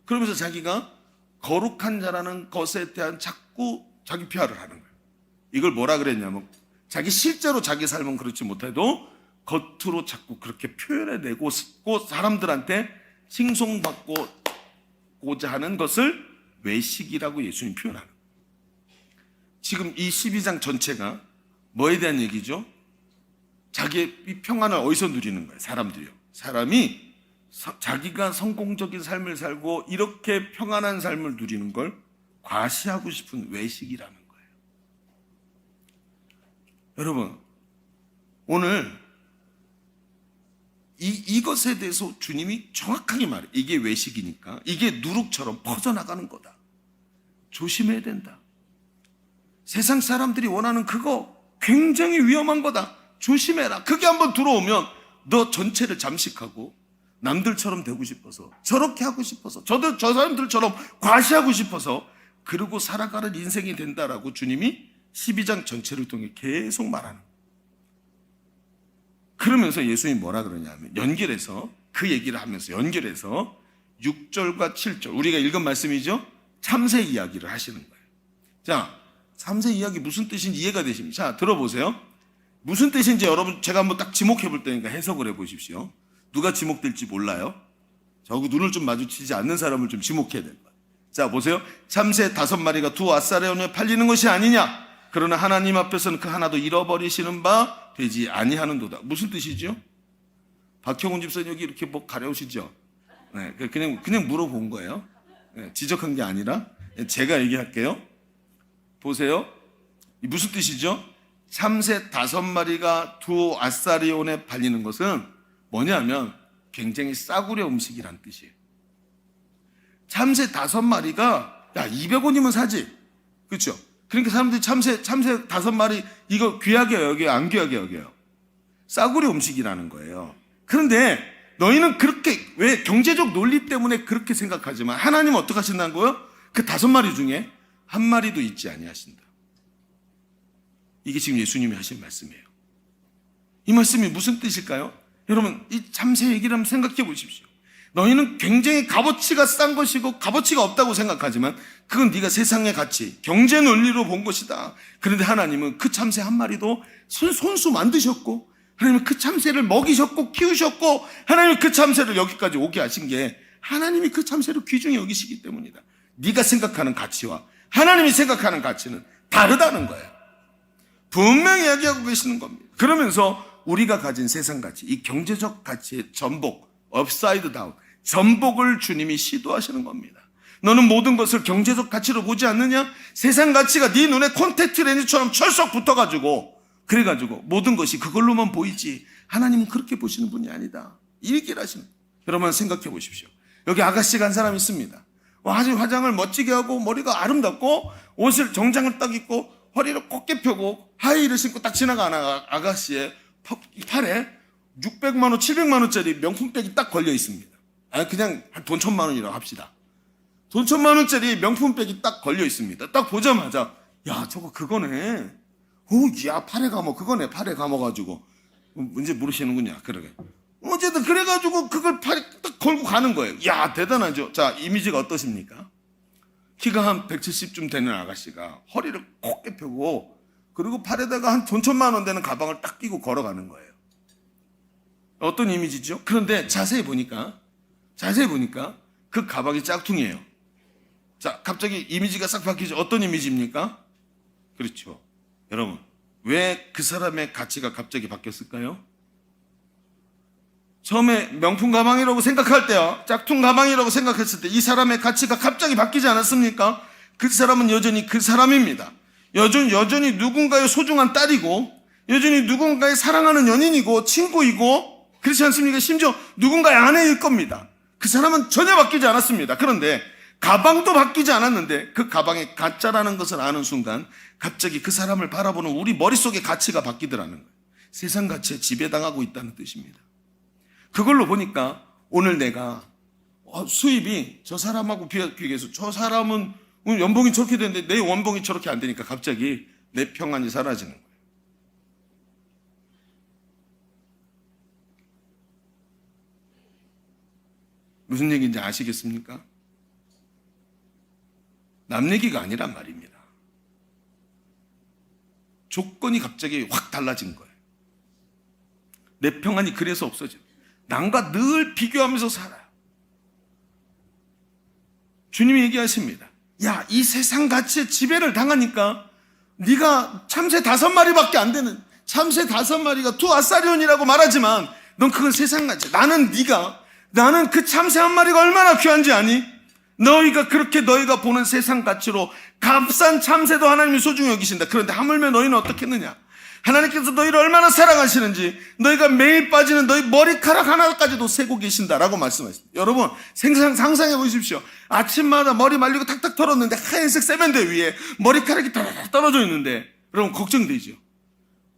그러면서 자기가 거룩한 자라는 것에 대한 자꾸 자기 피하를 하는 거예요. 이걸 뭐라 그랬냐면 실제로 자기 삶은 그렇지 못해도 겉으로 자꾸 그렇게 표현해내고 사람들한테 칭송받고자 하는 것을 외식이라고 예수님 표현하는 거예요. 지금 이 12장 전체가 뭐에 대한 얘기죠? 자기의 이 평안을 어디서 누리는 거예요? 사람들이요. 사람이 자기가 성공적인 삶을 살고 이렇게 평안한 삶을 누리는 걸 과시하고 싶은 외식이라는 거예요. 여러분, 오늘 이것에 대해서 주님이 정확하게 말해요. 이게 외식이니까 이게 누룩처럼 퍼져나가는 거다. 조심해야 된다. 세상 사람들이 원하는 그거 굉장히 위험한 거다. 조심해라. 그게 한번 들어오면 너 전체를 잠식하고 남들처럼 되고 싶어서 저렇게 하고 싶어서 저 사람들처럼 과시하고 싶어서 그러고 살아가는 인생이 된다라고 주님이 12장 전체를 통해 계속 말하는 거예요. 그러면서 예수님이 뭐라 그러냐면 연결해서 그 얘기를 하면서 연결해서 6절과 7절 우리가 읽은 말씀이죠. 참새 이야기를 하시는 거예요. 자, 참새 이야기 무슨 뜻인지 이해가 되십니까? 자, 들어보세요. 무슨 뜻인지 여러분 제가 한번 딱 지목해 볼 테니까 해석을 해 보십시오. 누가 지목될지 몰라요. 저하고 눈을 좀 마주치지 않는 사람을 좀 지목해야 될 거예요. 자, 보세요. 참새 5마리가 두 아사레온에 팔리는 것이 아니냐? 그러나 하나님 앞에서는 그 하나도 잃어버리시는 바 되지 아니하는도다. 무슨 뜻이죠? 박형훈 집사님 여기 이렇게 뭐 가려우시죠? 네, 그냥 물어본 거예요. 네, 지적한 게 아니라 제가 얘기할게요. 보세요. 무슨 뜻이죠? 참새 5마리가 두 아사리온에 팔리는 것은 뭐냐면 굉장히 싸구려 음식이란 뜻이에요. 참새 5마리가 야 200원이면 사지. 그렇죠? 그러니까 사람들이 참새 5마리 이거 귀하게 여겨요? 안 귀하게 여겨요? 싸구려 음식이라는 거예요. 그런데 너희는 그렇게 왜 경제적 논리 때문에 그렇게 생각하지만 하나님은 어떻게 하신다는 거예요? 그 5마리 중에 한 마리도 잊지 아니하신다. 이게 지금 예수님이 하신 말씀이에요. 이 말씀이 무슨 뜻일까요? 여러분 이 참새 얘기를 한번 생각해 보십시오. 너희는 굉장히 값어치가 싼 것이고 값어치가 없다고 생각하지만 그건 네가 세상의 가치, 경제 논리로 본 것이다. 그런데 하나님은 그 참새 한 마리도 손수 만드셨고 하나님은 그 참새를 먹이셨고 키우셨고 하나님은 그 참새를 여기까지 오게 하신 게 하나님이 그 참새를 귀중히 여기시기 때문이다. 네가 생각하는 가치와 하나님이 생각하는 가치는 다르다는 거예요. 분명히 이야기하고 계시는 겁니다. 그러면서 우리가 가진 세상 가치, 이 경제적 가치의 전복, 업사이드 다운, 전복을 주님이 시도하시는 겁니다. 너는 모든 것을 경제적 가치로 보지 않느냐? 세상 가치가 네 눈에 콘택트 렌즈처럼 철썩 붙어가지고 그래가지고 모든 것이 그걸로만 보이지 하나님은 그렇게 보시는 분이 아니다. 이 얘기를 하시는 거예요. 여러분 생각해 보십시오. 여기 아가씨가 한 사람 있습니다. 아주 화장을 멋지게 하고 머리가 아름답고 옷을 정장을 딱 입고 허리를 곱게 펴고 하이힐을 신고 딱 지나가는 아가씨의 팔에 600만 원, 700만 원짜리 명품백이 딱 걸려 있습니다. 아니 그냥 돈 1,000만 원이라고 합시다. 돈 1,000만 원짜리 명품백이 딱 걸려 있습니다. 딱 보자마자 야 저거 그거네. 오, 야 팔에 감어 그거네. 팔에 감어가지고 문제 모르시는군요. 그러게. 어쨌든 그래가지고 그걸 팔에 딱 걸고 가는 거예요. 야 대단하죠. 자 이미지가 어떠십니까? 키가 한 170쯤 되는 아가씨가 허리를 곱게 펴고 그리고 팔에다가 한 돈 1,000만 원 되는 가방을 딱 끼고 걸어가는 거예요. 어떤 이미지죠? 그런데 자세히 보니까 그 가방이 짝퉁이에요. 자, 갑자기 이미지가 싹 바뀌죠. 어떤 이미지입니까? 그렇죠. 여러분, 왜 그 사람의 가치가 갑자기 바뀌었을까요? 처음에 명품 가방이라고 생각할 때요, 짝퉁 가방이라고 생각했을 때 이 사람의 가치가 갑자기 바뀌지 않았습니까? 그 사람은 여전히 그 사람입니다. 여전히 누군가의 소중한 딸이고, 여전히 누군가의 사랑하는 연인이고, 친구이고, 그렇지 않습니까? 심지어 누군가의 아내일 겁니다. 그 사람은 전혀 바뀌지 않았습니다. 그런데 가방도 바뀌지 않았는데 그 가방이 가짜라는 것을 아는 순간 갑자기 그 사람을 바라보는 우리 머릿속의 가치가 바뀌더라는 거예요. 세상 가치에 지배당하고 있다는 뜻입니다. 그걸로 보니까 오늘 내가 수입이 저 사람하고 비교해서 저 사람은 연봉이 저렇게 되는데 내 연봉이 저렇게 안 되니까 갑자기 내 평안이 사라지는 거예요. 무슨 얘기인지 아시겠습니까? 남 얘기가 아니란 말입니다. 조건이 갑자기 확 달라진 거예요. 내 평안이 그래서 없어져요. 남과 늘 비교하면서 살아요. 주님이 얘기하십니다. 야, 이 세상 가치에 지배를 당하니까 네가 참새 5마리밖에 안 되는 참새 5마리가 두 아사리온이라고 말하지만 넌 그건 세상 가치. 나는 그 참새 한 마리가 얼마나 귀한지 아니? 너희가 보는 세상 가치로 값싼 참새도 하나님이 소중히 여기신다. 그런데 하물며 너희는 어떻겠느냐? 하나님께서 너희를 얼마나 사랑하시는지 너희가 매일 빠지는 너희 머리카락 하나까지도 세고 계신다라고 말씀하십니다. 여러분 상상해 보십시오. 아침마다 머리 말리고 탁탁 털었는데 하얀색 세면대 위에 머리카락이 따라따라 떨어져 있는데 여러분 걱정되죠?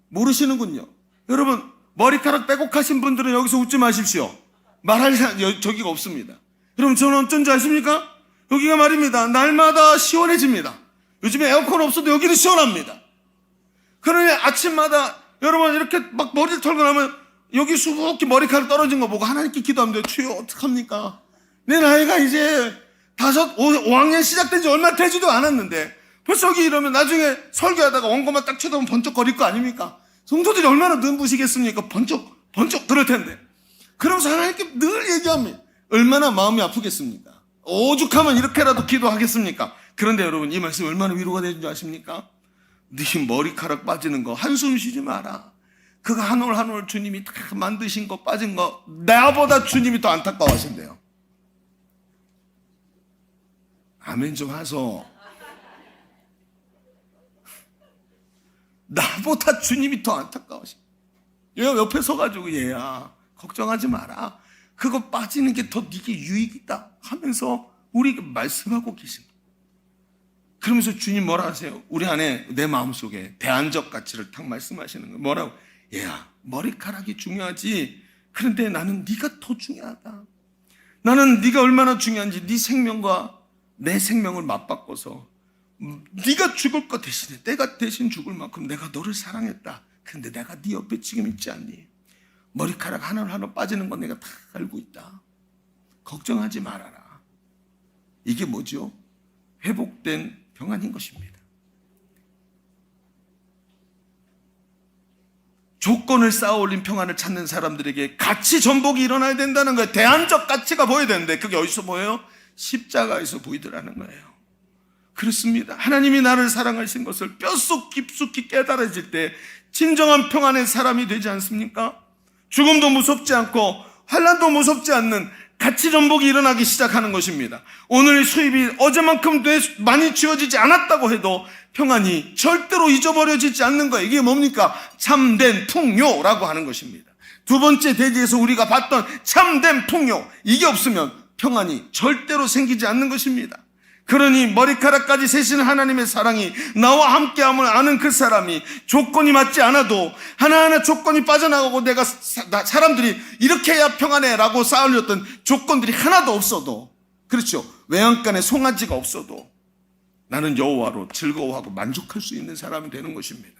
모르시는군요. 여러분 머리카락 빼곡하신 분들은 여기서 웃지 마십시오. 말할 저기가 없습니다. 여러분 저는 어쩐지 아십니까? 여기가 말입니다. 날마다 시원해집니다. 요즘에 에어컨 없어도 여기는 시원합니다. 그러니 아침마다 여러분 이렇게 막 머리를 털고 나면 여기 수북히 머리카락 떨어진 거 보고 하나님께 기도하면 주여 어떡합니까? 내 나이가 이제 5학년 시작된 지 얼마 되지도 않았는데 벌써 여기 이러면 나중에 설교하다가 원고만 딱 쳐다보면 번쩍거릴 거 아닙니까? 성도들이 얼마나 눈부시겠습니까? 번쩍 그럴 텐데. 그러면서 하나님께 늘 얘기합니다. 얼마나 마음이 아프겠습니까? 오죽하면 이렇게라도 기도하겠습니까? 그런데 여러분 이 말씀이 얼마나 위로가 되는 줄 아십니까? 네 머리카락 빠지는 거 한숨 쉬지 마라. 그거 한 올 한 올 주님이 다 만드신 거 빠진 거 나보다 주님이 더 안타까워하신대요. 아멘 좀 하소. 나보다 주님이 더 안타까워하신대요. 얘 옆에 서가지고 얘야 걱정하지 마라. 그거 빠지는 게 더 네게 유익이다 하면서 우리에게 말씀하고 계십니다. 그러면서 주님 뭐라 하세요? 우리 안에 내 마음속에 대안적 가치를 딱 말씀하시는 거예요. 뭐라고? 얘야 머리카락이 중요하지. 그런데 나는 네가 더 중요하다. 나는 네가 얼마나 중요한지 네 생명과 내 생명을 맞바꿔서 네가 죽을 것 대신에 내가 대신 죽을 만큼 내가 너를 사랑했다. 근데 내가 네 옆에 지금 있지 않니? 머리카락 하나하나 빠지는 건 내가 다 알고 있다. 걱정하지 말아라. 이게 뭐죠? 회복된 평안인 것입니다. 조건을 쌓아올린 평안을 찾는 사람들에게 가치 전복이 일어나야 된다는 거예요. 대안적 가치가 보여야 되는데 그게 어디서 보여요? 십자가에서 보이더라는 거예요. 그렇습니다. 하나님이 나를 사랑하신 것을 뼛속 깊숙이 깨달아질 때 진정한 평안의 사람이 되지 않습니까? 죽음도 무섭지 않고 환난도 무섭지 않는 가치 전복이 일어나기 시작하는 것입니다. 오늘 수입이 어제만큼 많이 지어지지 않았다고 해도 평안이 절대로 잊어버려지지 않는 거예요. 이게 뭡니까? 참된 풍요라고 하는 것입니다. 두 번째 대지에서 우리가 봤던 참된 풍요, 이게 없으면 평안이 절대로 생기지 않는 것입니다. 그러니 머리카락까지 세시는 하나님의 사랑이 나와 함께함을 아는 그 사람이 조건이 맞지 않아도 하나하나 조건이 빠져나가고 내가 사람들이 이렇게 해야 평안해 라고 쌓아올렸던 조건들이 하나도 없어도, 그렇죠, 외양간에 송아지가 없어도 나는 여호와로 즐거워하고 만족할 수 있는 사람이 되는 것입니다.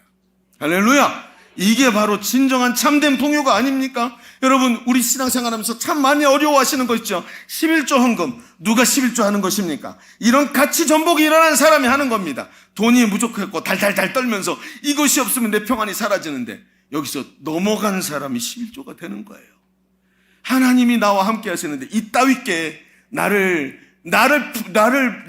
할렐루야! 이게 바로 진정한 참된 풍요가 아닙니까? 여러분, 우리 신앙생활하면서 참 많이 어려워하시는 거 있죠? 11조 헌금, 누가 11조 하는 것입니까? 이런 가치 전복이 일어나는 사람이 하는 겁니다. 돈이 부족했고 달달달 떨면서 이것이 없으면 내 평안이 사라지는데, 여기서 넘어가는 사람이 11조가 되는 거예요. 하나님이 나와 함께 하시는데 이따위께 나를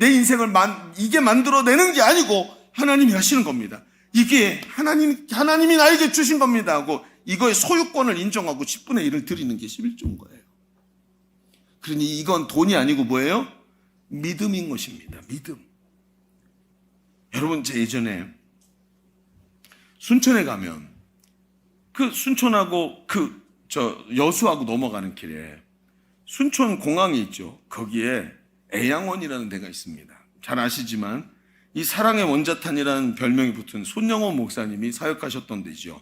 내 인생을 이게 만들어내는 게 아니고 하나님이 하시는 겁니다. 이게 하나님이 나에게 주신 겁니다 하고 이거의 소유권을 인정하고 10분의 1을 드리는 게 11조인 거예요. 그러니 이건 돈이 아니고 뭐예요? 믿음인 것입니다. 믿음. 여러분, 제 예전에 순천에 가면 그 순천하고 여수하고 넘어가는 길에 순천 공항이 있죠. 거기에 애양원이라는 데가 있습니다. 잘 아시지만 이 사랑의 원자탄이라는 별명이 붙은 손영호 목사님이 사역하셨던 데죠.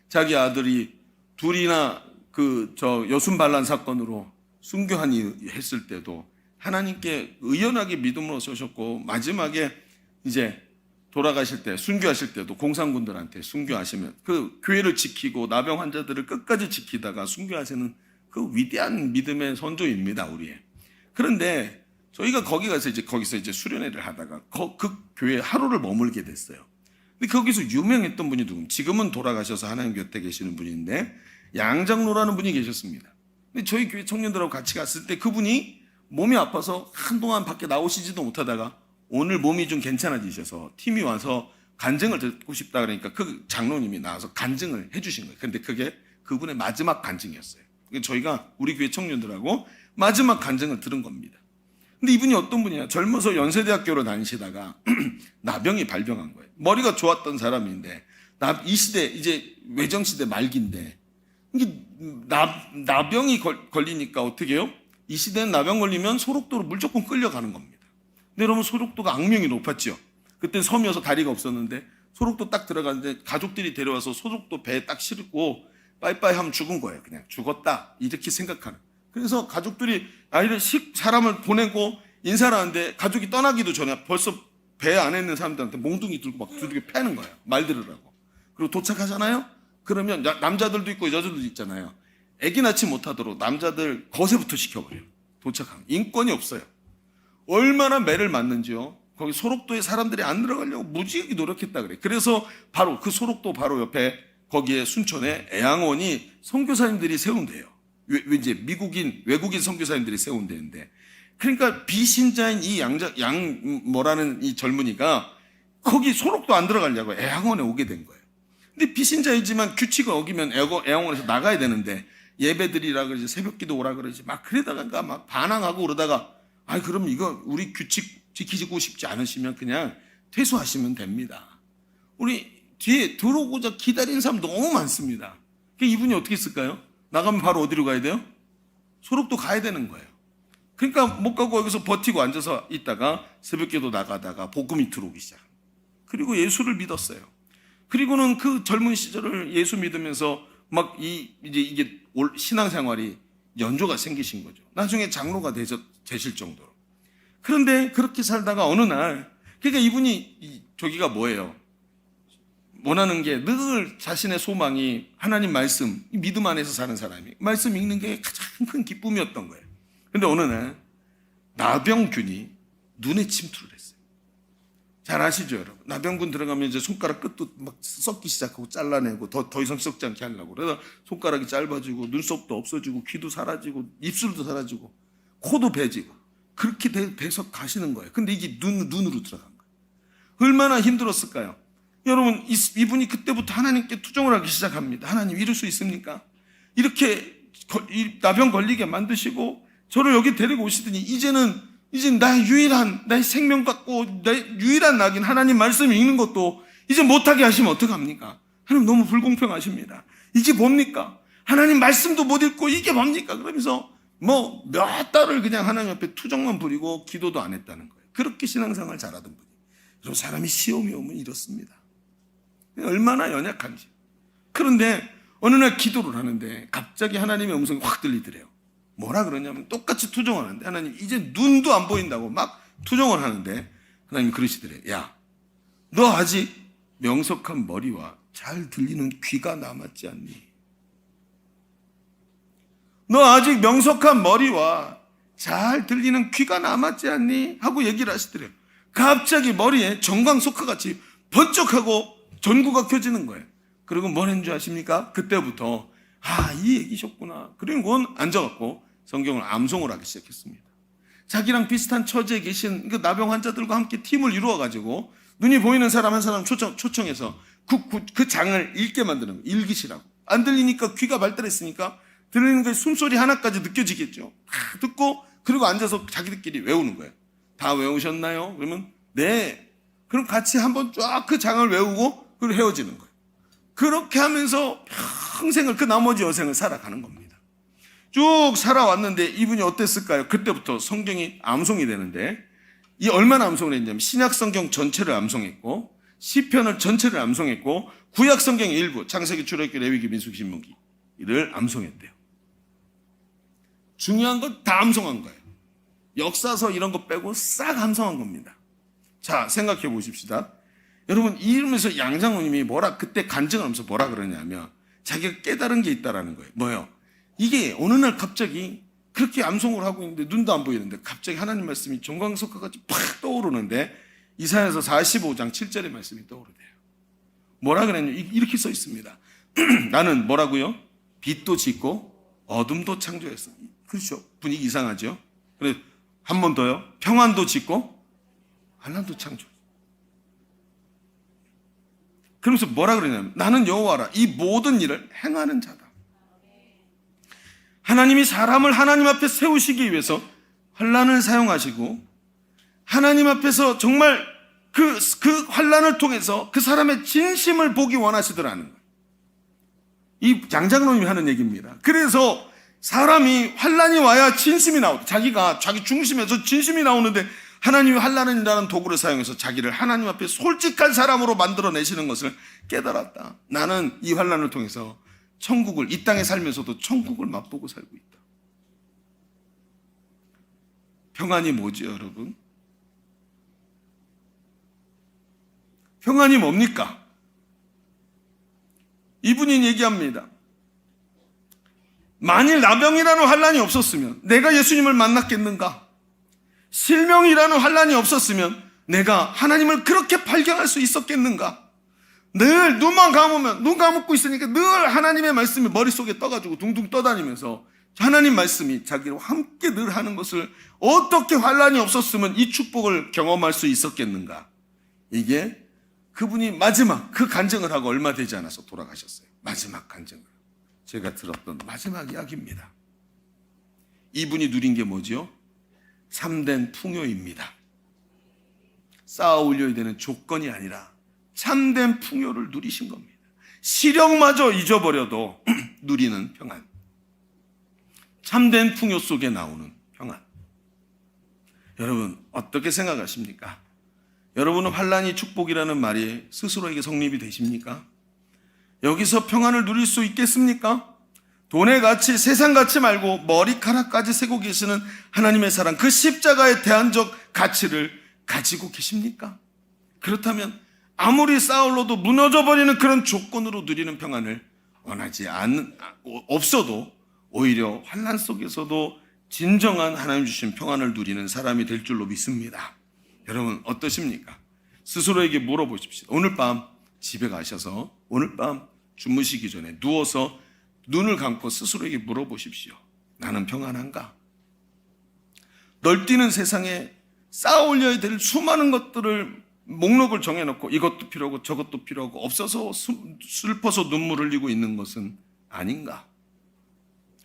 자기 아들이 둘이나 여순반란 사건으로 순교하니 했을 때도 하나님께 의연하게 믿음으로 서셨고, 마지막에 이제 돌아가실 때, 순교하실 때도 공산군들한테 순교하시면 그 교회를 지키고 나병 환자들을 끝까지 지키다가 순교하시는 그 위대한 믿음의 선조입니다, 우리의. 그런데 저희가 거기서 이제 수련회를 하다가 그 교회에 하루를 머물게 됐어요. 근데 거기서 유명했던 분이 누구면 지금은 돌아가셔서 하나님 곁에 계시는 분인데 양장로라는 분이 계셨습니다. 근데 저희 교회 청년들하고 같이 갔을 때 그분이 몸이 아파서 한동안 밖에 나오시지도 못하다가 오늘 몸이 좀 괜찮아지셔서 팀이 와서 간증을 듣고 싶다 그러니까 그 장로님이 나와서 간증을 해주신 거예요. 근데 그게 그분의 마지막 간증이었어요. 저희가 우리 교회 청년들하고 마지막 간증을 들은 겁니다. 근데 이분이 어떤 분이냐, 젊어서 연세대학교로 다니시다가 나병이 발병한 거예요. 머리가 좋았던 사람인데 이 시대 이제 외정시대 말기인데 이게 나병이 걸리니까 어떻게 해요? 이 시대는 나병 걸리면 소록도로 무조건 끌려가는 겁니다. 근데 여러분, 소록도가 악명이 높았죠. 그때 섬이어서 다리가 없었는데 소록도 딱 들어가는데 가족들이 데려와서 소록도 배에 딱 싣고 빠이빠이 하면 죽은 거예요. 그냥 죽었다 이렇게 생각하는. 그래서 가족들이 사람을 보내고 인사를 하는데 가족이 떠나기도 전에 벌써 배 안에 있는 사람들한테 몽둥이 들고 막 두들겨 패는 거예요. 말 들으라고. 그리고 도착하잖아요. 그러면 남자들도 있고 여자들도 있잖아요. 애기 낳지 못하도록 남자들 거세부터 시켜버려요. 도착하면. 인권이 없어요. 얼마나 매를 맞는지요. 거기 소록도에 사람들이 안 들어가려고 무지하게 노력했다 그래. 그래서 바로 그 소록도 바로 옆에 거기에 순천에 애양원이 선교사님들이 세운 데예요. 이제 외국인 선교사님들이 세운 데인데, 그러니까 비신자인 이 뭐라는 이 젊은이가 거기 소록도 안 들어가려고 애양원에 오게 된 거예요. 근데 비신자이지만 규칙을 어기면 애양원에서 나가야 되는데 예배드리라 그러지, 새벽기도 오라 그러지, 막 그러다가 막 반항하고 그러다가 그럼 이거 우리 규칙 지키고 싶지 않으시면 그냥 퇴소하시면 됩니다. 우리 뒤에 들어오고자 기다리는 사람 너무 많습니다. 이분이 어떻게 했을까요? 나가면 바로 어디로 가야 돼요? 소록도 가야 되는 거예요. 그러니까 못 가고 여기서 버티고 앉아서 있다가 새벽기도 나가다가 복음이 들어오기 시작. 그리고 예수를 믿었어요. 그리고는 그 젊은 시절을 예수 믿으면서 막 이게 신앙생활이 연조가 생기신 거죠. 나중에 장로가 되실 정도로. 그런데 그렇게 살다가 어느 날, 그러니까 이분이 저기가 뭐예요? 원하는 게 늘 자신의 소망이 하나님 말씀, 믿음 안에서 사는 사람이 말씀 읽는 게 가장 큰 기쁨이었던 거예요. 근데 어느 날 나병균이 눈에 침투를 했어요. 잘 아시죠, 여러분? 나병균 들어가면 이제 손가락 끝도 막 썩기 시작하고 잘라내고 더 이상 썩지 않게 하려고. 그래서 손가락이 짧아지고 눈썹도 없어지고 귀도 사라지고 입술도 사라지고 코도 베지고 그렇게 돼서 가시는 거예요. 근데 이게 눈으로 들어간 거예요. 얼마나 힘들었을까요? 여러분, 이분이 그때부터 하나님께 투정을 하기 시작합니다. 하나님, 이럴 수 있습니까? 이렇게 나병 걸리게 만드시고 저를 여기 데리고 오시더니 이제는 나의 생명 갖고 나의 유일한 낙인 하나님 말씀 읽는 것도 이제 못하게 하시면 어떡합니까? 하나님 너무 불공평하십니다. 이게 뭡니까? 하나님 말씀도 못 읽고 이게 뭡니까? 그러면서 몇 달을 그냥 하나님 앞에 투정만 부리고 기도도 안 했다는 거예요. 그렇게 신앙생활 잘하던 분이. 그리고 사람이 시험이 오면 이렇습니다. 얼마나 연약한지. 그런데 어느 날 기도를 하는데 갑자기 하나님의 음성이 확 들리더래요. 뭐라 그러냐면 똑같이 투정을 하는데 하나님 이제 눈도 안 보인다고 막 투정을 하는데 하나님 그러시더래요. 야, 너 아직 명석한 머리와 잘 들리는 귀가 남았지 않니? 너 아직 명석한 머리와 잘 들리는 귀가 남았지 않니? 하고 얘기를 하시더래요. 갑자기 머리에 정광석화같이 번쩍하고 전구가 켜지는 거예요. 그리고 뭘 했는 줄 아십니까? 그때부터 이 얘기셨구나. 그리고 앉아갖고 성경을 암송을 하기 시작했습니다. 자기랑 비슷한 처지에 계신 그 나병 환자들과 함께 팀을 이루어가지고 눈이 보이는 사람 한 사람 초청해서 그 장을 읽게 만드는 거예요. 읽으시라고. 안 들리니까 귀가 발달했으니까 들리는 그 숨소리 하나까지 느껴지겠죠. 다 듣고 그리고 앉아서 자기들끼리 외우는 거예요. 다 외우셨나요? 그러면 네. 그럼 같이 한번 쫙 그 장을 외우고 그리고 헤어지는 거예요. 그렇게 하면서 평생을 그 나머지 여생을 살아가는 겁니다. 쭉 살아왔는데 이분이 어땠을까요? 그때부터 성경이 암송이 되는데 이 얼마나 암송을 했냐면 신약 성경 전체를 암송했고 시편을 전체를 암송했고 구약 성경 일부 창세기, 출애굽기, 레위기, 민수기, 신명기를 암송했대요. 중요한 건 다 암송한 거예요. 역사서 이런 거 빼고 싹 암송한 겁니다. 자, 생각해 보십시다. 여러분, 이러면서 양장로님이 그때 간증하면서 뭐라 그러냐면 자기가 깨달은 게 있다라는 거예요. 뭐요? 이게 어느 날 갑자기 그렇게 암송을 하고 있는데 눈도 안 보이는데 갑자기 하나님 말씀이 정광석화 같이 팍 떠오르는데 이사야서 45장 7절의 말씀이 떠오르대요. 뭐라 그랬냐면 이렇게 써 있습니다. 나는 뭐라고요? 빛도 짓고 어둠도 창조했어. 그렇죠. 분위기 이상하죠. 그래 한 번 더요. 평안도 짓고 환난도 창조. 그러면서 뭐라 그러냐면 나는 여호와라 이 모든 일을 행하는 자다. 하나님이 사람을 하나님 앞에 세우시기 위해서 환난을 사용하시고 하나님 앞에서 정말 그 환난을 통해서 그 사람의 진심을 보기 원하시더라는 거예요. 이 양장로님이 하는 얘기입니다. 그래서 사람이 환난이 와야 진심이 나오고 자기 중심에서 진심이 나오는데 하나님이 환난이라는 도구를 사용해서 자기를 하나님 앞에 솔직한 사람으로 만들어내시는 것을 깨달았다. 나는 이 환난을 통해서 천국을 이 땅에 살면서도 천국을 맛보고 살고 있다. 평안이 뭐지 여러분? 평안이 뭡니까? 이분이 얘기합니다. 만일 나병이라는 환난이 없었으면 내가 예수님을 만났겠는가? 실명이라는 환난이 없었으면 내가 하나님을 그렇게 발견할 수 있었겠는가? 늘 눈만 감으면 눈 감고 있으니까 늘 하나님의 말씀이 머릿속에 떠가지고 둥둥 떠다니면서 하나님 말씀이 자기와 함께 늘 하는 것을 어떻게 환난이 없었으면 이 축복을 경험할 수 있었겠는가? 이게 그분이 마지막 그 간증을 하고 얼마 되지 않아서 돌아가셨어요. 마지막 간증을. 제가 들었던 마지막 이야기입니다. 이분이 누린 게 뭐지요? 참된 풍요입니다. 쌓아 올려야 되는 조건이 아니라 참된 풍요를 누리신 겁니다. 시력마저 잊어버려도 누리는 평안. 참된 풍요 속에 나오는 평안. 여러분 어떻게 생각하십니까? 여러분은 환난이 축복이라는 말이 스스로에게 성립이 되십니까? 여기서 평안을 누릴 수 있겠습니까? 돈의 가치, 세상 가치 말고 머리카락까지 세고 계시는 하나님의 사랑, 그 십자가의 대안적 가치를 가지고 계십니까? 그렇다면 아무리 쌓아올려도 무너져버리는 그런 조건으로 누리는 평안을 원하지 없어도 오히려 환난 속에서도 진정한 하나님 주신 평안을 누리는 사람이 될 줄로 믿습니다. 여러분 어떠십니까? 스스로에게 물어보십시오. 오늘 밤 집에 가셔서 오늘 밤 주무시기 전에 누워서 눈을 감고 스스로에게 물어보십시오. 나는 평안한가? 널뛰는 세상에 쌓아 올려야 될 수많은 것들을 목록을 정해놓고 이것도 필요하고 저것도 필요하고 없어서 슬퍼서 눈물을 흘리고 있는 것은 아닌가?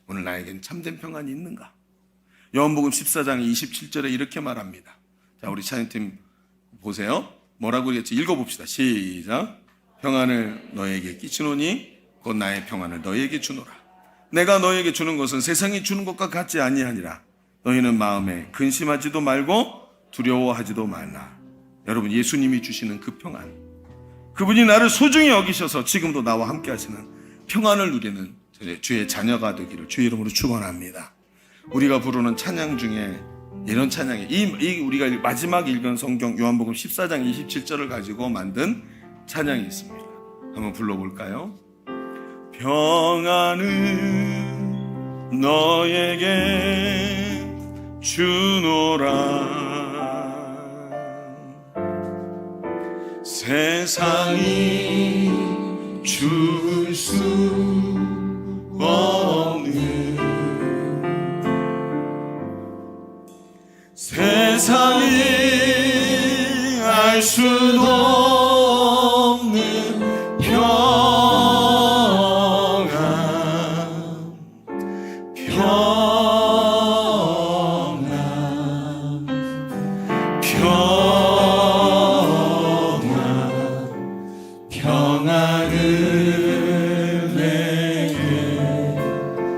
오늘 나에겐 참된 평안이 있는가? 요한복음 14장 27절에 이렇게 말합니다. 자, 우리 찬양팀 보세요. 뭐라고 그랬지? 읽어봅시다. 시작. 평안을 너에게 끼치노니 곧 나의 평안을 너에게 주노라. 내가 너에게 주는 것은 세상이 주는 것과 같지 아니하니라. 너희는 마음에 근심하지도 말고 두려워하지도 말라. 여러분, 예수님이 주시는 그 평안, 그분이 나를 소중히 여기셔서 지금도 나와 함께 하시는 평안을 누리는 주의 자녀가 되기를 주의 이름으로 축원합니다. 우리가 부르는 찬양 중에 이런 찬양이 이 우리가 마지막 읽은 성경 요한복음 14장 27절을 가지고 만든 찬양이 있습니다. 한번 불러볼까요? 평안을 너에게 주노라. 세상이 줄 수 없는, 세상이 알 수도 없는 평안, 평안을 내게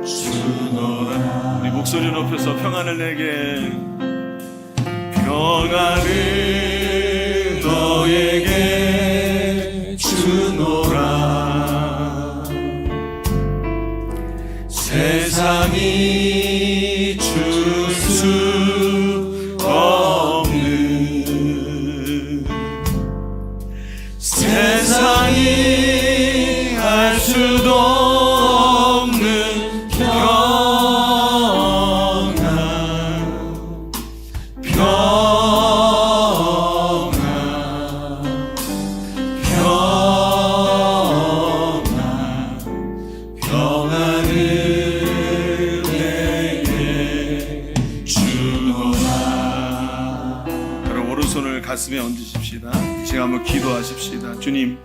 주노라. 우리 목소리 높여서 평안을 내게, 평안을 너에게 주노라. 세상이 줄 수 없는, 세상이 알 수도 없는 평안을 내게 주노라. 여러분, 오른손을 가슴에 얹으십시다. 지금 한번 기도하십시다. 주님,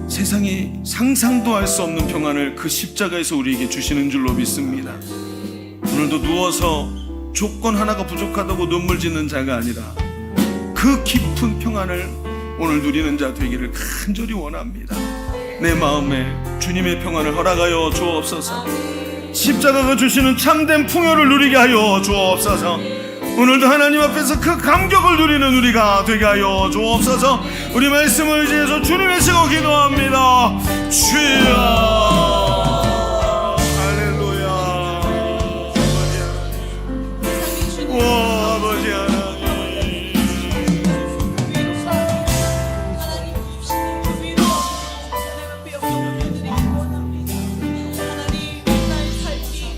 세상이 상상도 할 수 없는 평안을 그 십자가에서 우리에게 주시는 줄로 믿습니다. 오늘도 누워서 조건 하나가 부족하다고 눈물 짓는 자가 아니라 그 깊은 평안을 오늘 누리는 자 되기를 간절히 원합니다. 내 마음에 주님의 평안을 허락하여 주옵소서. 십자가가 주시는 참된 풍요를 누리게 하여 주옵소서. 오늘도 하나님 앞에서 그 감격을 누리는 우리가 되게 하여 주옵소서. 우리 말씀을 의지해서 주님의 시고 기도합니다. 주여, 할렐루야. 오 아버지 하나님,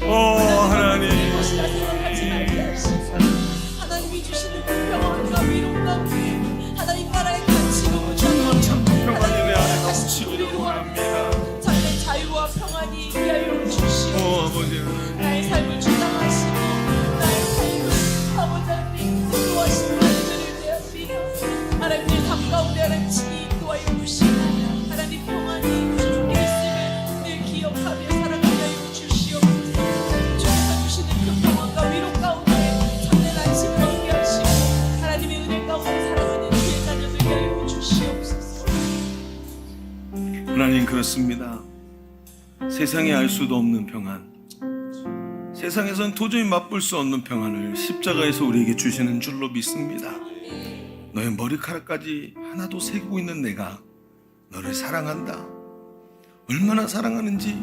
오 하나님, 하나님이 주시는 그 평안과 위로 가운데 하나님 나라의 가치로 정말 참 평안이 내 안에 넘치기를 원합니다. 삶의 자유와 평안이 위하여 오 주시옵소서. 아버지 하나님, 나의 삶을 주장하시고 나의 삶을 아버지 하나님 인도하시는 하나님을 대하시며 하나님의 삶 가운데 하나님 친히 인도하여 주시나니 하나님 평안이 주께 있음을 늘 기억하며 살아가게 하여 주시옵소서. 주께서 주시는 그 평안과 위로 가운데 참된 안식을 얻게 하시고 하나님의 은혜 가운데 살아가는 주의 자녀들 되게 하여 주시옵소서. 하나님 그렇습니다. 세상에 알 수도 없는 평안, 세상에선 도저히 맛볼 수 없는 평안을 십자가에서 우리에게 주시는 줄로 믿습니다. 너의 머리카락까지 하나도 새기고 있는 내가 너를 사랑한다. 얼마나 사랑하는지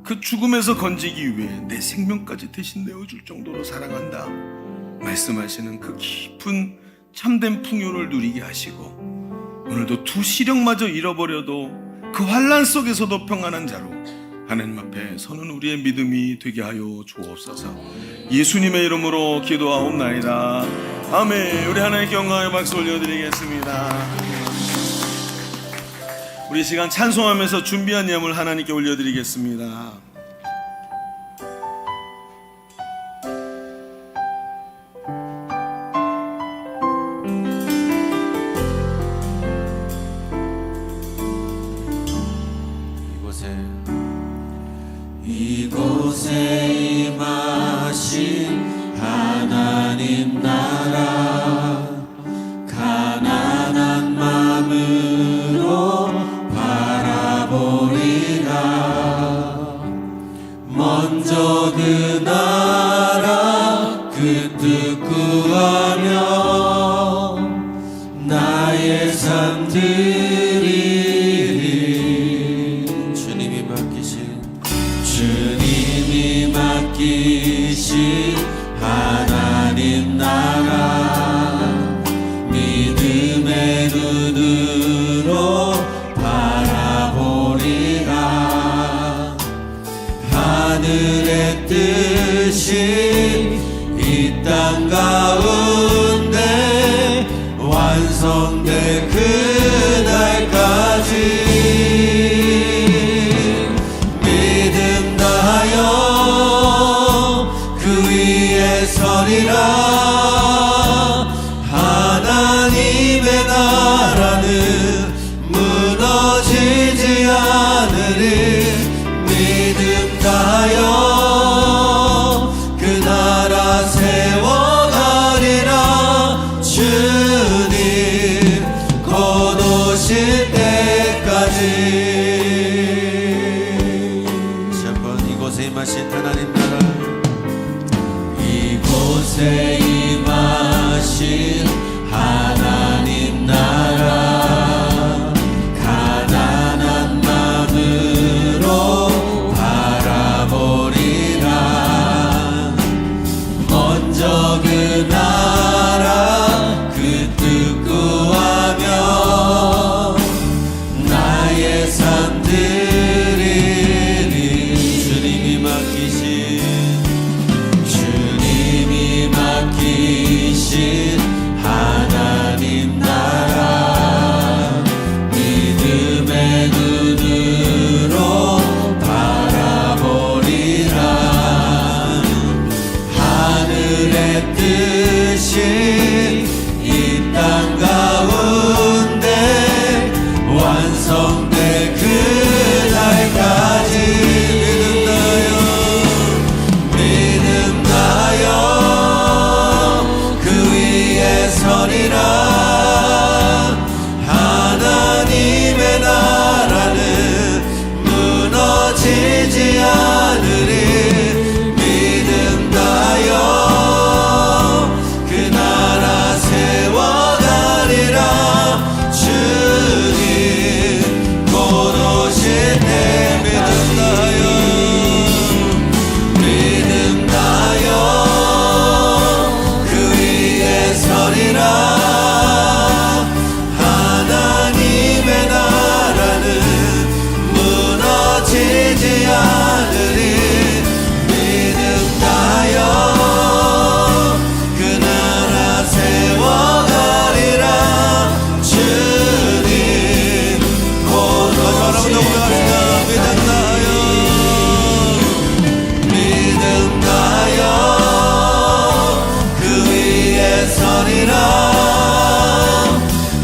그 죽음에서 건지기 위해 내 생명까지 대신 내어줄 정도로 사랑한다 말씀하시는 그 깊은 참된 풍요를 누리게 하시고 오늘도 두 시력마저 잃어버려도 그 환난 속에서도 평안한 자로 하나님 앞에 서는 우리의 믿음이 되게 하여 주옵소서. 예수님의 이름으로 기도하옵나이다. 아멘. 우리 하나님께 영광의 박수 올려드리겠습니다. 우리 시간 찬송하면서 준비한 예물 하나님께 올려드리겠습니다. 이곳에 임하신 하나님 나라 가난한 마음으로 바라보리라. 먼저 그 나라 그 뜻 구하며 나의 삶 드리리. 주님이 맡기신 하나님 나라 믿음의 눈으로 바라보리라. 하늘의 뜻이 이 땅 가운데 완성될 그날까지 믿음 다하여 그 위에 서리라. 하나님의 나라는 무너지지 않으리. 믿음 다하여 그 나라 세워가리라. 주님 곧 오실 때까지. 다시 한번 이곳에 임하신 하나님 나라 이곳에 임하신 하나님 나라 가난한 마음으로 바라보리라. 먼저 그 나라 그 뜻 구하며 나의 삶 드리리. 주님이 맡기신 하나님 나라 믿음의 눈으로 바라보리라. 하늘의 뜻이 이 땅 가운데 완성될 그날까지 믿음 다하여 그 위에 서리라. 하나님의 나라는 무너지지 않으리. 믿음 다하여 그 나라 세워가리라. 주님 곧 오실 때 믿음 다하여 그 위에 서리라. 하나님의 나라는 무너지지 않으리. 믿음 다하여 그 나라 세워가리라. 주님 곧 오실 때 믿음 다하여 그 위에 서리라.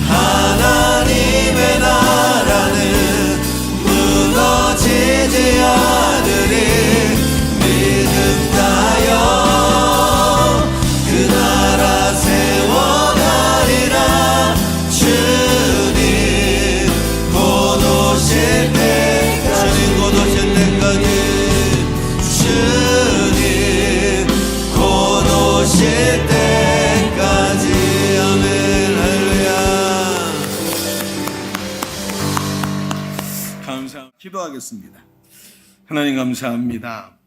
하나님의 나라는 무너지지 않으리. 믿음 다하여 그 나라 세워가리라. 주님 곧 오실 때까지. 주님 곧 오실 때까지. 주님 곧 오실 때까지. 아멘. 할렐루야. 기도하겠습니다. 하나님 감사합니다.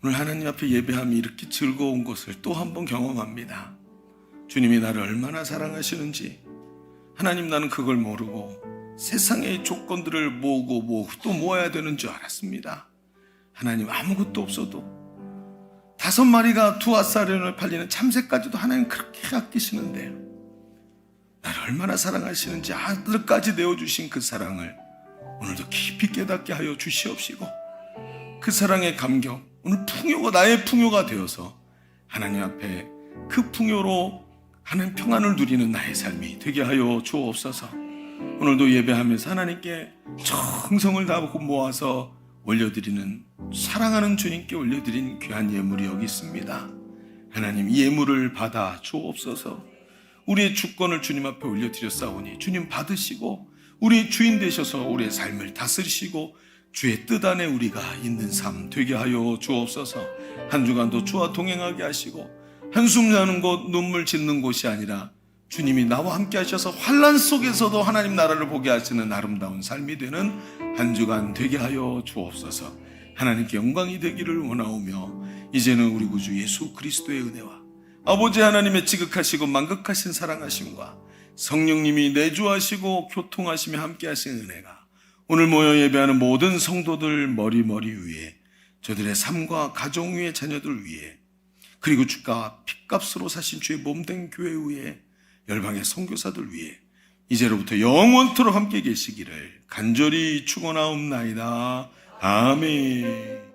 오늘 하나님 앞에 예배함이 이렇게 즐거운 것을 또 한 번 경험합니다. 주님이 나를 얼마나 사랑하시는지 하나님 나는 그걸 모르고 세상의 조건들을 모으고 또 모아야 되는 줄 알았습니다. 하나님, 아무것도 없어도 5마리가 두아사련을 팔리는 참새까지도 하나님 그렇게 아끼시는데요, 나를 얼마나 사랑하시는지 아들까지 내어주신 그 사랑을 오늘도 깊이 깨닫게 하여 주시옵시고, 그 사랑의 감격, 오늘 풍요가 나의 풍요가 되어서 하나님 앞에 그 풍요로 하나님 평안을 누리는 나의 삶이 되게 하여 주옵소서. 오늘도 예배하면서 하나님께 정성을 다하고 모아서 올려드리는, 사랑하는 주님께 올려드린 귀한 예물이 여기 있습니다. 하나님, 이 예물을 받아 주옵소서. 우리의 주권을 주님 앞에 올려드렸사오니 주님 받으시고 우리의 주인 되셔서 우리의 삶을 다스리시고 주의 뜻 안에 우리가 있는 삶 되게 하여 주옵소서. 한 주간도 주와 동행하게 하시고 한숨 자는 곳, 눈물 짓는 곳이 아니라 주님이 나와 함께 하셔서 환난 속에서도 하나님 나라를 보게 하시는 아름다운 삶이 되는 한 주간 되게 하여 주옵소서. 하나님께 영광이 되기를 원하오며, 이제는 우리 구주 예수 그리스도의 은혜와 아버지 하나님의 지극하시고 만극하신 사랑하심과 성령님이 내주하시고 교통하시며 함께 하신 은혜가 오늘 모여 예배하는 모든 성도들 머리 위에, 저들의 삶과 가정 위에, 자녀들 위에, 그리고 주가 핏값으로 사신 주의 몸된 교회 위에, 열방의 선교사들 위에 이제로부터 영원토록 함께 계시기를 간절히 축원하옵나이다. 아멘.